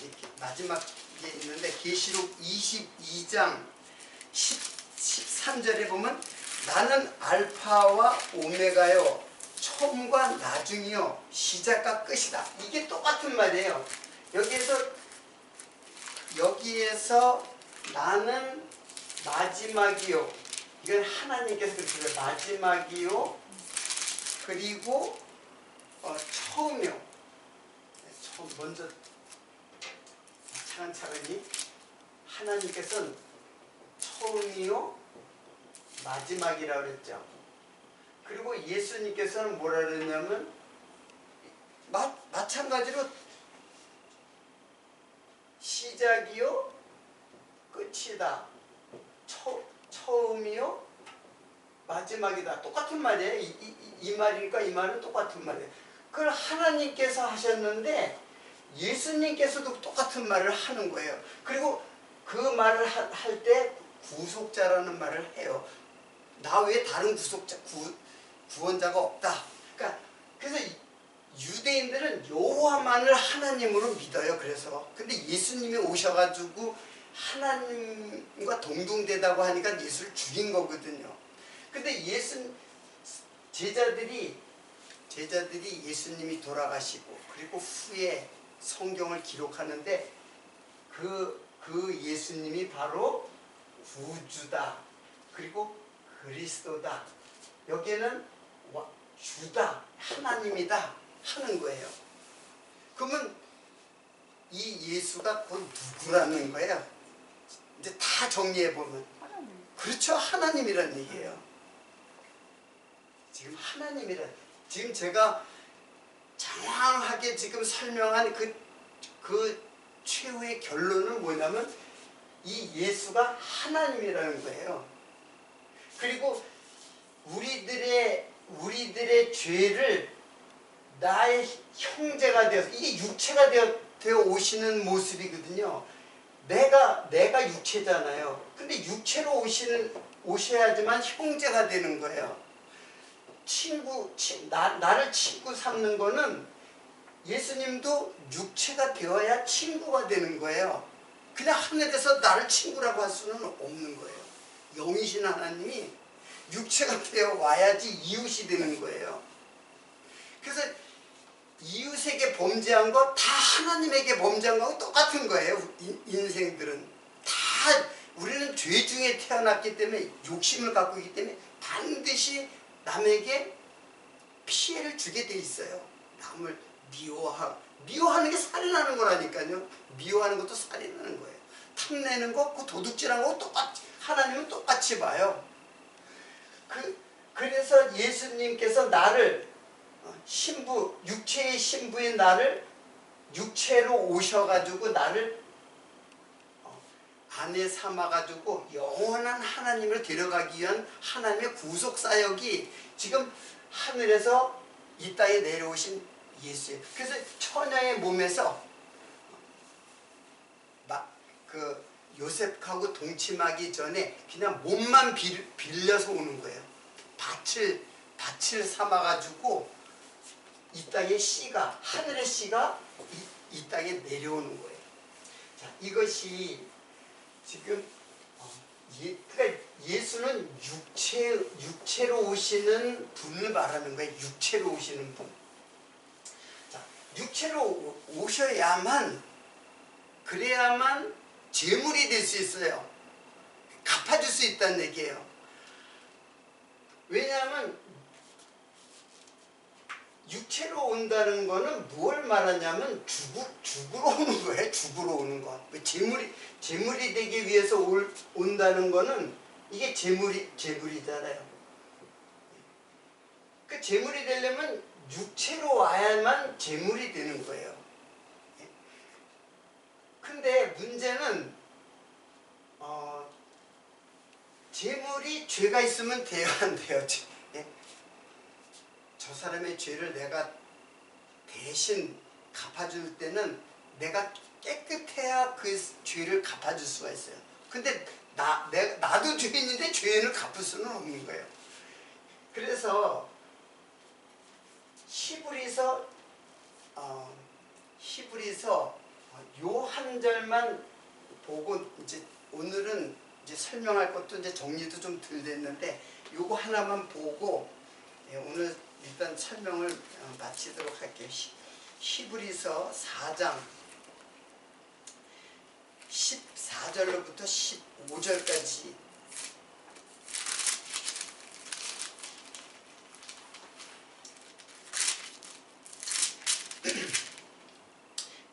이렇게 마지막에 있는데 계시록 22장 13절에 보면 나는 알파와 오메가요 처음과 나중이요 시작과 끝이다. 이게 똑같은 말이에요. 여기에서 나는 마지막이요. 이건 하나님께서 그렇게 해요. 마지막이요. 그리고 처음이요. 먼저 차근차근히 하나님께서는 처음이요. 마지막이라고 그랬죠. 그리고 예수님께서는 뭐라 그랬냐면 마찬가지로 시작이요 끝이다. 처음이요 마지막이다. 똑같은 말이에요. 이 말이니까 이 말은 똑같은 말이에요. 그걸 하나님께서 하셨는데 예수님께서도 똑같은 말을 하는 거예요. 그리고 그 말을 할 때 구속자라는 말을 해요. 나 외에 다른 구원자가 없다. 그래서 유대인들은 여호와만을 하나님으로 믿어요. 그래서 근데 예수님이 오셔가지고 하나님과 동등되다고 하니까 예수를 죽인 거거든요. 근데 제자들이 예수님이 돌아가시고 그리고 후에 성경을 기록하는데 그 예수님이 바로 구주다. 그리고 그리스도다. 여기에는 주다. 하나님이다. 하는 거예요. 그러면 이 예수가 곧 누구라는 거예요? 이제 다 정리해보면 그렇죠. 하나님이란 얘기예요. 지금 지금 제가 장황하게 지금 설명한 그 최후의 결론은 뭐냐면 이 예수가 하나님이라는 거예요. 그리고 우리들의 죄를 나의 형제가 되어서 이게 육체가 되어 오시는 모습이거든요. 내가 육체잖아요. 근데 육체로 오셔야지만 형제가 되는 거예요. 나를 친구 삼는 거는 예수님도 육체가 되어야 친구가 되는 거예요. 그냥 하늘에서 나를 친구라고 할 수는 없는 거예요. 영이신 하나님이 육체가 되어 와야지 이웃이 되는 거예요. 그래서 이웃에게 범죄한 거 다 하나님에게 범죄한 거하고 똑같은 거예요. 인생들은 다 우리는 죄 중에 태어났기 때문에 욕심을 갖고 있기 때문에 반드시 남에게 피해를 주게 돼 있어요. 남을 미워하는 게 살인하는 거라니까요. 미워하는 것도 살인하는 거예요. 탐내는 거, 그 도둑질하는 거 똑같이 하나님은 똑같이 봐요. 그래서 예수님께서 나를 육체의 신부인 나를 육체로 오셔가지고 나를 아내 삼아가지고 영원한 하나님을 데려가기 위한 하나님의 구속사역이 지금 하늘에서 이 땅에 내려오신 예수예요. 그래서 처녀의 몸에서 그 요셉하고 동침하기 전에 그냥 몸만 빌려서 오는 거예요. 밭을 삼아가지고 이 땅의 씨가, 하늘의 씨가 이 땅에 내려오는 거예요. 자, 이것이 지금 그러니까 예수는 육체로 오시는 분을 말하는 거예요. 육체로 오시는 분. 자, 육체로 오셔야만, 그래야만 제물이 될 수 있어요. 갚아줄 수 있다는 얘기예요. 왜냐하면 육체로 온다는 거는 뭘 말하냐면 죽으러 오는 거예요. 죽으러 오는 거. 제물이 되기 위해서 온다는 거는 이게 제물이잖아요. 그 제물이 되려면 육체로 와야만 제물이 되는 거예요. 근데 문제는 제물이 죄가 있으면 돼요, 안 돼요? 저 사람의 죄를 내가 대신 갚아줄 때는 내가 깨끗해야 그 죄를 갚아줄 수가 있어요. 근데 나도 죄인인데 죄인을 갚을 수는 없는 거예요. 그래서 히브리서 요 한 절만 보고 이제 오늘은 이제 설명할 것도 이제 정리도 좀 덜 됐는데 요거 하나만 보고 오늘 일단 설명을 마치도록 할게요. 히브리서 4장 14절로부터 15절까지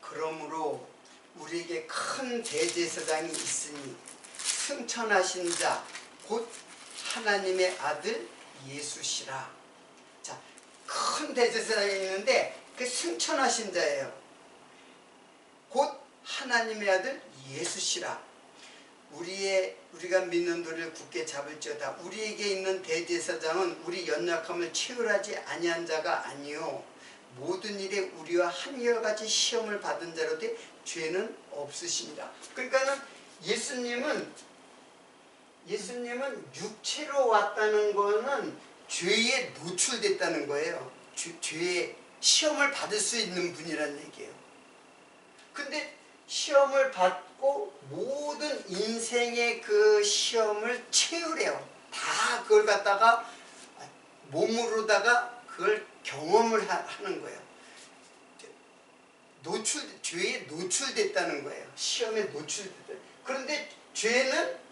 그러므로 우리에게 큰 대제사장이 있으니 승천하신 자 곧 하나님의 아들 예수시라. 자, 큰 대제사장이 있는데 그 승천하신 자예요. 곧 하나님의 아들 예수시라. 우리가 믿는 도를 굳게 잡을지어다. 우리에게 있는 대제사장은 우리 연약함을 채울하지 아니한 자가 아니요 모든 일에 우리와 한결같이 시험을 받은 자로되 죄는 없으십니다. 그러니까는 예수님은 육체로 왔다는 거는 죄에 노출됐다는 거예요. 죄에 시험을 받을 수 있는 분이란 얘기예요. 근데 시험을 받고 모든 인생의 그 시험을 채우래요. 다 그걸 갖다가 몸으로다가 그걸 경험을 하는 거예요. 죄에 노출됐다는 거예요. 시험에 노출됐다. 그런데 죄는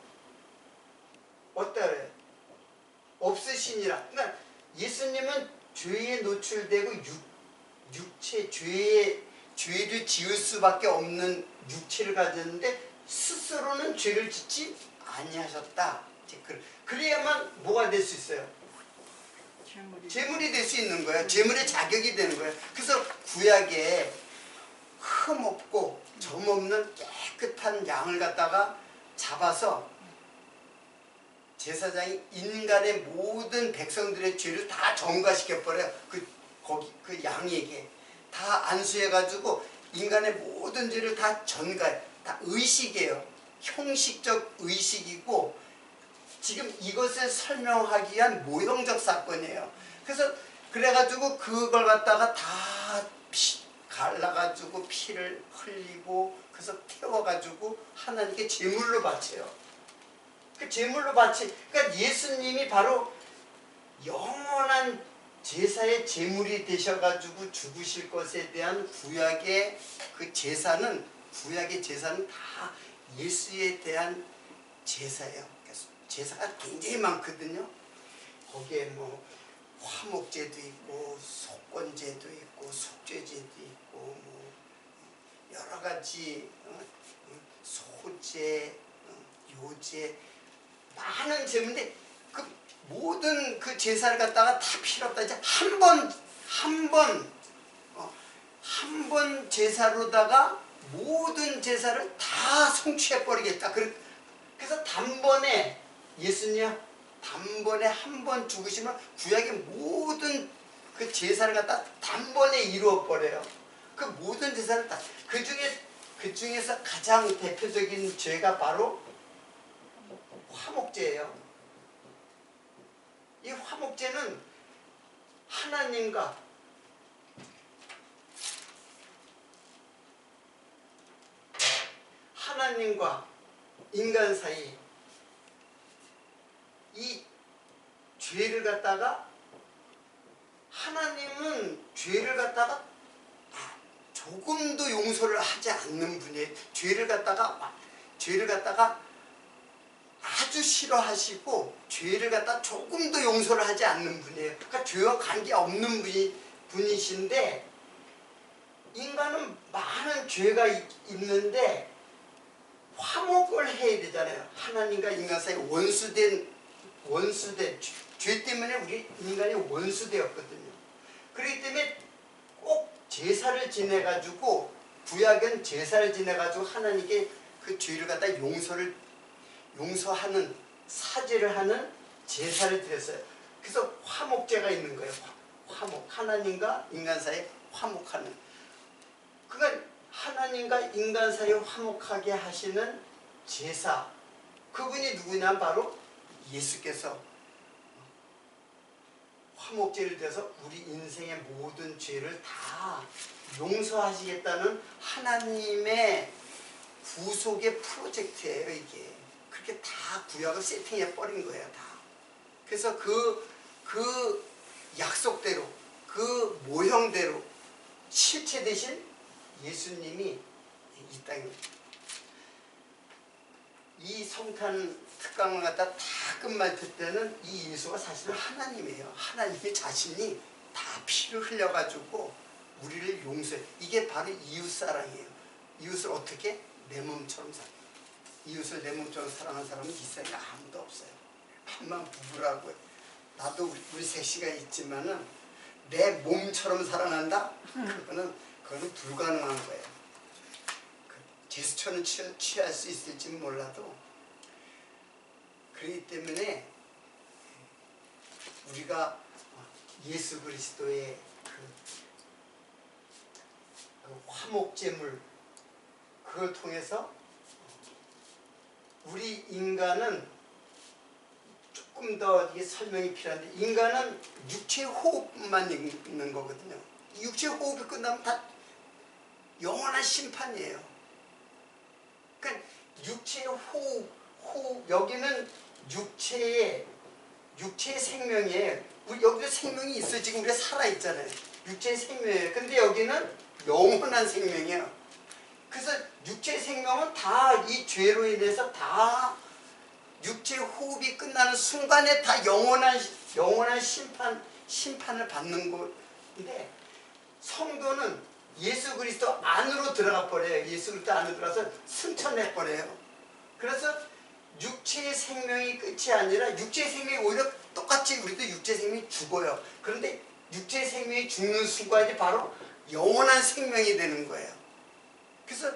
어떠 그래요? 없으시니라. 그러니까 예수님은 죄에 노출되고 죄를 지을 수밖에 없는 육체를 가졌는데 스스로는 죄를 짓지 아니하셨다. 그래야만 뭐가 될 수 있어요? 제물이 될 수 있는 거예요. 제물의 자격이 되는 거예요. 그래서 구약에 흠 없고 점 없는 깨끗한 양을 갖다가 잡아서 제사장이 인간의 모든 백성들의 죄를 다 전가시켜버려요. 그 양에게 다 안수해가지고 인간의 모든 죄를 다 전가해. 다 의식이에요. 형식적 의식이고 지금 이것을 설명하기 위한 모형적 사건이에요. 그래가지고 그걸 갖다가 다 갈라가지고 피를 흘리고 그래서 태워가지고 하나님께 제물로 바쳐요. 그 제물로 그러니까 예수님이 바로 영원한 제사의 제물이 되셔가지고 죽으실 것에 대한 구약의 제사는 다 예수에 대한 제사예요. 그래서 제사가 굉장히 많거든요. 거기에 뭐 화목제도 있고 속건제도 있고 속죄제도 있고 뭐 여러 가지 소제, 요제 많은 제물인데 그 모든 그 제사를 갖다가 다 필요 없다. 이제 한 번 한 번 제사로다가 모든 제사를 다 성취해 버리겠다. 그래서 단번에 예수님 단번에 한 번 죽으시면 구약의 모든 그 제사를 갖다 단번에 이루어 버려요. 그 모든 제사를 다 그 중에서 가장 대표적인 죄가 바로 화목제예요. 이 화목제는 하나님과 인간 사이 이 죄를 갖다가 하나님은 죄를 갖다가 조금도 용서를 하지 않는 분이에요. 죄를 갖다가 아주 싫어하시고 죄를 갖다 조금도 용서를 하지 않는 분이에요. 그러니까 죄와 관계없는 분이신데 인간은 많은 죄가 있는데 화목을 해야 되잖아요. 하나님과 인간 사이 원수된 죄 때문에 우리 인간이 원수되었거든요. 그렇기 때문에 꼭 제사를 지내가지고 구약은 제사를 지내가지고 하나님께 그 죄를 갖다 용서하는 사죄를 하는 제사를 드렸어요. 그래서 화목제가 있는 거예요. 화목. 하나님과 인간 사이에 화목하는. 그러니까 하나님과 인간 사이에 화목하게 하시는 제사. 그분이 누구냐? 바로 예수께서 화목제를 드려서 우리 인생의 모든 죄를 다 용서하시겠다는 하나님의 구속의 프로젝트예요. 이게 그렇게 다 구약을 세팅해 버린 거예요. 다. 그래서 그 약속대로 그 모형대로 실체 대신 예수님이 이 땅에 이 성탄 특강을 갖다 다 끝마칠 때는 이 예수가 사실은 하나님이에요. 하나님의 자신이 다 피를 흘려가지고 우리를 용서해. 이게 바로 이웃사랑이에요. 이웃을 어떻게? 내 몸처럼 살아. 이웃을 내 몸처럼 사랑하는 사람은 이 세상에 아무도 없어요. 한만 부부라고. 나도 우리 셋이가 있지만은 내 몸처럼 사랑한다? 그거는 불가능한 거예요. 제스처는 취할 수 있을지는 몰라도 그렇기 때문에 우리가 예수 그리스도의 그 화목제물 그걸 통해서 우리 인간은 조금 더 이게 설명이 필요한데 인간은 육체 호흡만 있는 거거든요. 육체 호흡이 끝나면 다 영원한 심판이에요. 그러니까 육체의 호흡 여기는 육체의 생명이에요. 여기도 생명이 있어요. 지금 우리가 살아있잖아요. 육체의 생명이에요. 근데 여기는 영원한 생명이에요. 그래서 육체의 생명은 다 이 죄로 인해서 다 육체 호흡이 끝나는 순간에 다 영원한 심판을 받는 건데 성도는 예수 그리스도 안으로 들어가 버려요. 예수 그리스도 안으로 들어가서 승천해 버려요. 그래서 육체의 생명이 끝이 아니라 육체의 생명이 오히려 똑같이 우리도 육체의 생명이 죽어요. 그런데 육체의 생명이 죽는 순간이 바로 영원한 생명이 되는 거예요. 그래서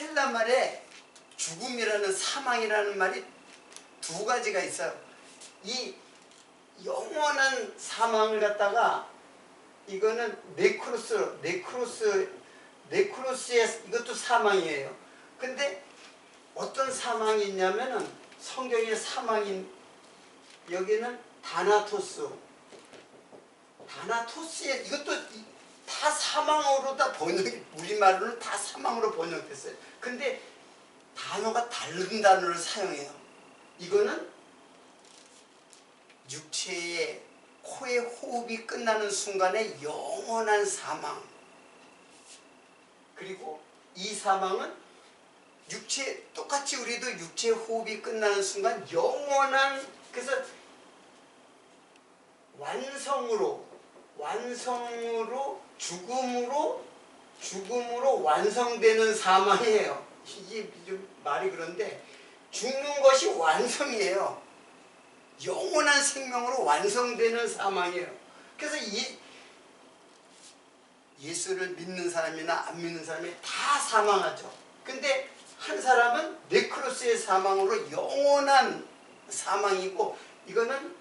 헬라 말에 죽음이라는 사망이라는 말이 두 가지가 있어요. 이 영원한 사망을 갖다가 이거는 네크로스의 이것도 사망이에요. 근데 어떤 사망이 있냐면은 성경의 사망인 여기는 다나토스에 이것도 다 사망으로 다 우리말로는 다 사망으로 번역됐어요. 근데 단어가 다른 단어를 사용해요. 이거는 육체의 코의 호흡이 끝나는 순간에 영원한 사망. 그리고 이 사망은 똑같이 우리도 육체의 호흡이 끝나는 순간 영원한, 그래서 완성으로 죽음으로 완성되는 사망이에요. 이게 좀 말이 그런데 죽는 것이 완성이에요. 영원한 생명으로 완성되는 사망이에요. 그래서 예수를 믿는 사람이나 안 믿는 사람이 다 사망하죠. 근데 한 사람은 네크로스의 사망으로 영원한 사망이고, 이거는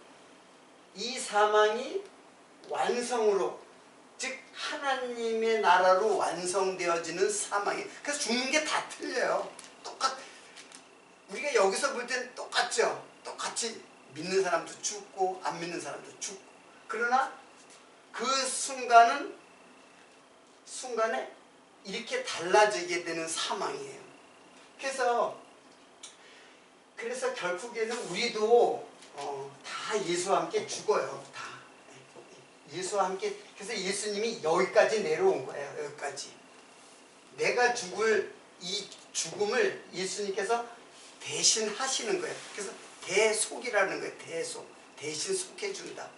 이 사망이 완성으로, 즉 하나님의 나라로 완성되어지는 사망이에요. 그래서 죽는 게 다 틀려요. 우리가 여기서 볼 때는 똑같죠. 똑같이 믿는 사람도 죽고 안 믿는 사람도 죽고. 그러나 그 순간에 이렇게 달라지게 되는 사망이에요. 그래서 결국에는 우리도 다 예수와 함께 죽어요. 다 예수와 함께. 그래서 예수님이 여기까지 내려온 거예요. 여기까지 내가 죽을 이 죽음을 예수님께서 대신 하시는 거예요. 그래서 대속이라는 거예요. 대신 속해준다,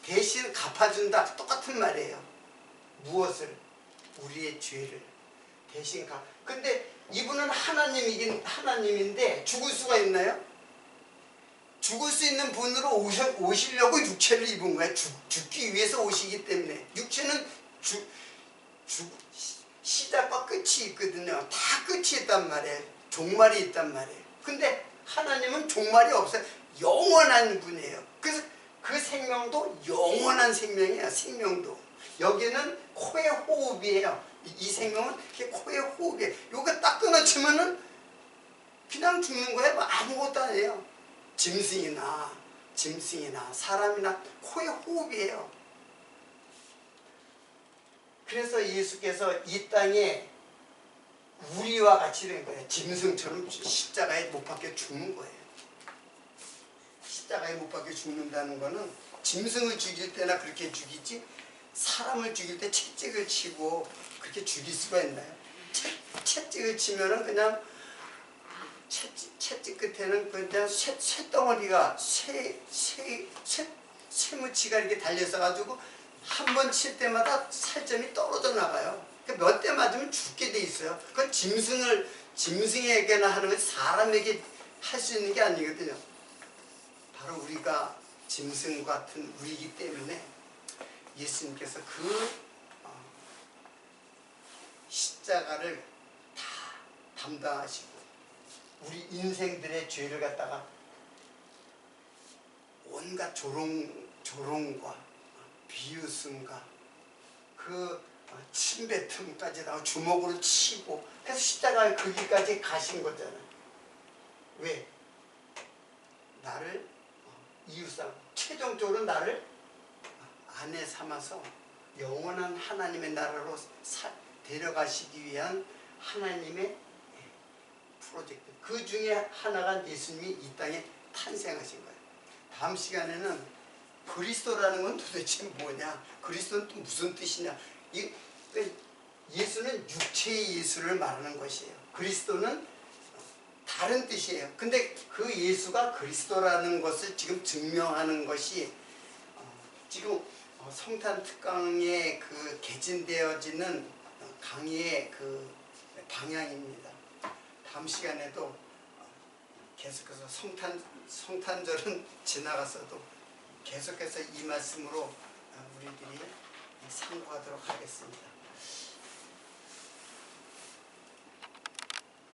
대신 갚아준다. 똑같은 말이에요. 무엇을? 우리의 죄를 대신 근데 이분은 하나님인데 죽을 수가 있나요? 죽을 수 있는 분으로 오시려고 육체를 입은 거예요. 죽기 위해서 오시기 때문에. 육체는 시작과 끝이 있거든요. 다 끝이 있단 말이에요. 종말이 있단 말이에요. 근데 하나님은 종말이 없어요. 영원한 분이에요. 그래서 그 생명도 영원한 생명이에요. 생명도. 여기는 코의 호흡이에요. 이 생명은 코의 호흡이에요. 요거 딱 끊어치면은 그냥 죽는 거예요. 뭐 아무것도 아니에요. 짐승이나 사람이나 코의 호흡이에요. 그래서 예수께서 이 땅에 우리와 같이 된 거예요. 짐승처럼 십자가에 못 박혀 죽는 거예요. 십자가에 못 박혀 죽는다는 거는 짐승을 죽일 때나 그렇게 죽이지, 사람을 죽일 때 채찍을 치고 그렇게 죽일 수가 있나요? 채찍을 치면은 그냥 채찍 끝에는 그냥 쇠덩어리가 쇠무치가 이렇게 달려서 가지고 한 번 칠 때마다 살점이 떨어져 나가요. 몇 대 맞으면 죽게 돼 있어요. 그건 짐승에게나 하는 것이 사람에게 할 수 있는 게 아니거든요. 바로 우리가 짐승 같은 우리이기 때문에 예수님께서 그 십자가를 다 담당하시고 우리 인생들의 죄를 갖다가 온갖 조롱과 비웃음과 그 침뱉음까지 주먹으로 치고, 그래서 십자가에 거기까지 가신 거잖아요. 왜? 나를 이웃사람, 최종적으로 나를 아내 삼아서 영원한 하나님의 나라로 데려가시기 위한 하나님의 프로젝트. 그 중에 하나가 예수님이 이 땅에 탄생하신 거예요. 다음 시간에는 그리스도라는 건 도대체 뭐냐, 그리스도는 또 무슨 뜻이냐. 예수는 육체의 예수를 말하는 것이에요. 그리스도는 다른 뜻이에요. 근데 그 예수가 그리스도라는 것을 지금 증명하는 것이 지금 성탄 특강에 그 개진되어지는 강의의 그 방향입니다. 다음 시간에도 계속해서 성탄절은 지나갔어도 계속해서 이 말씀으로 우리들이 상고하도록 하겠습니다.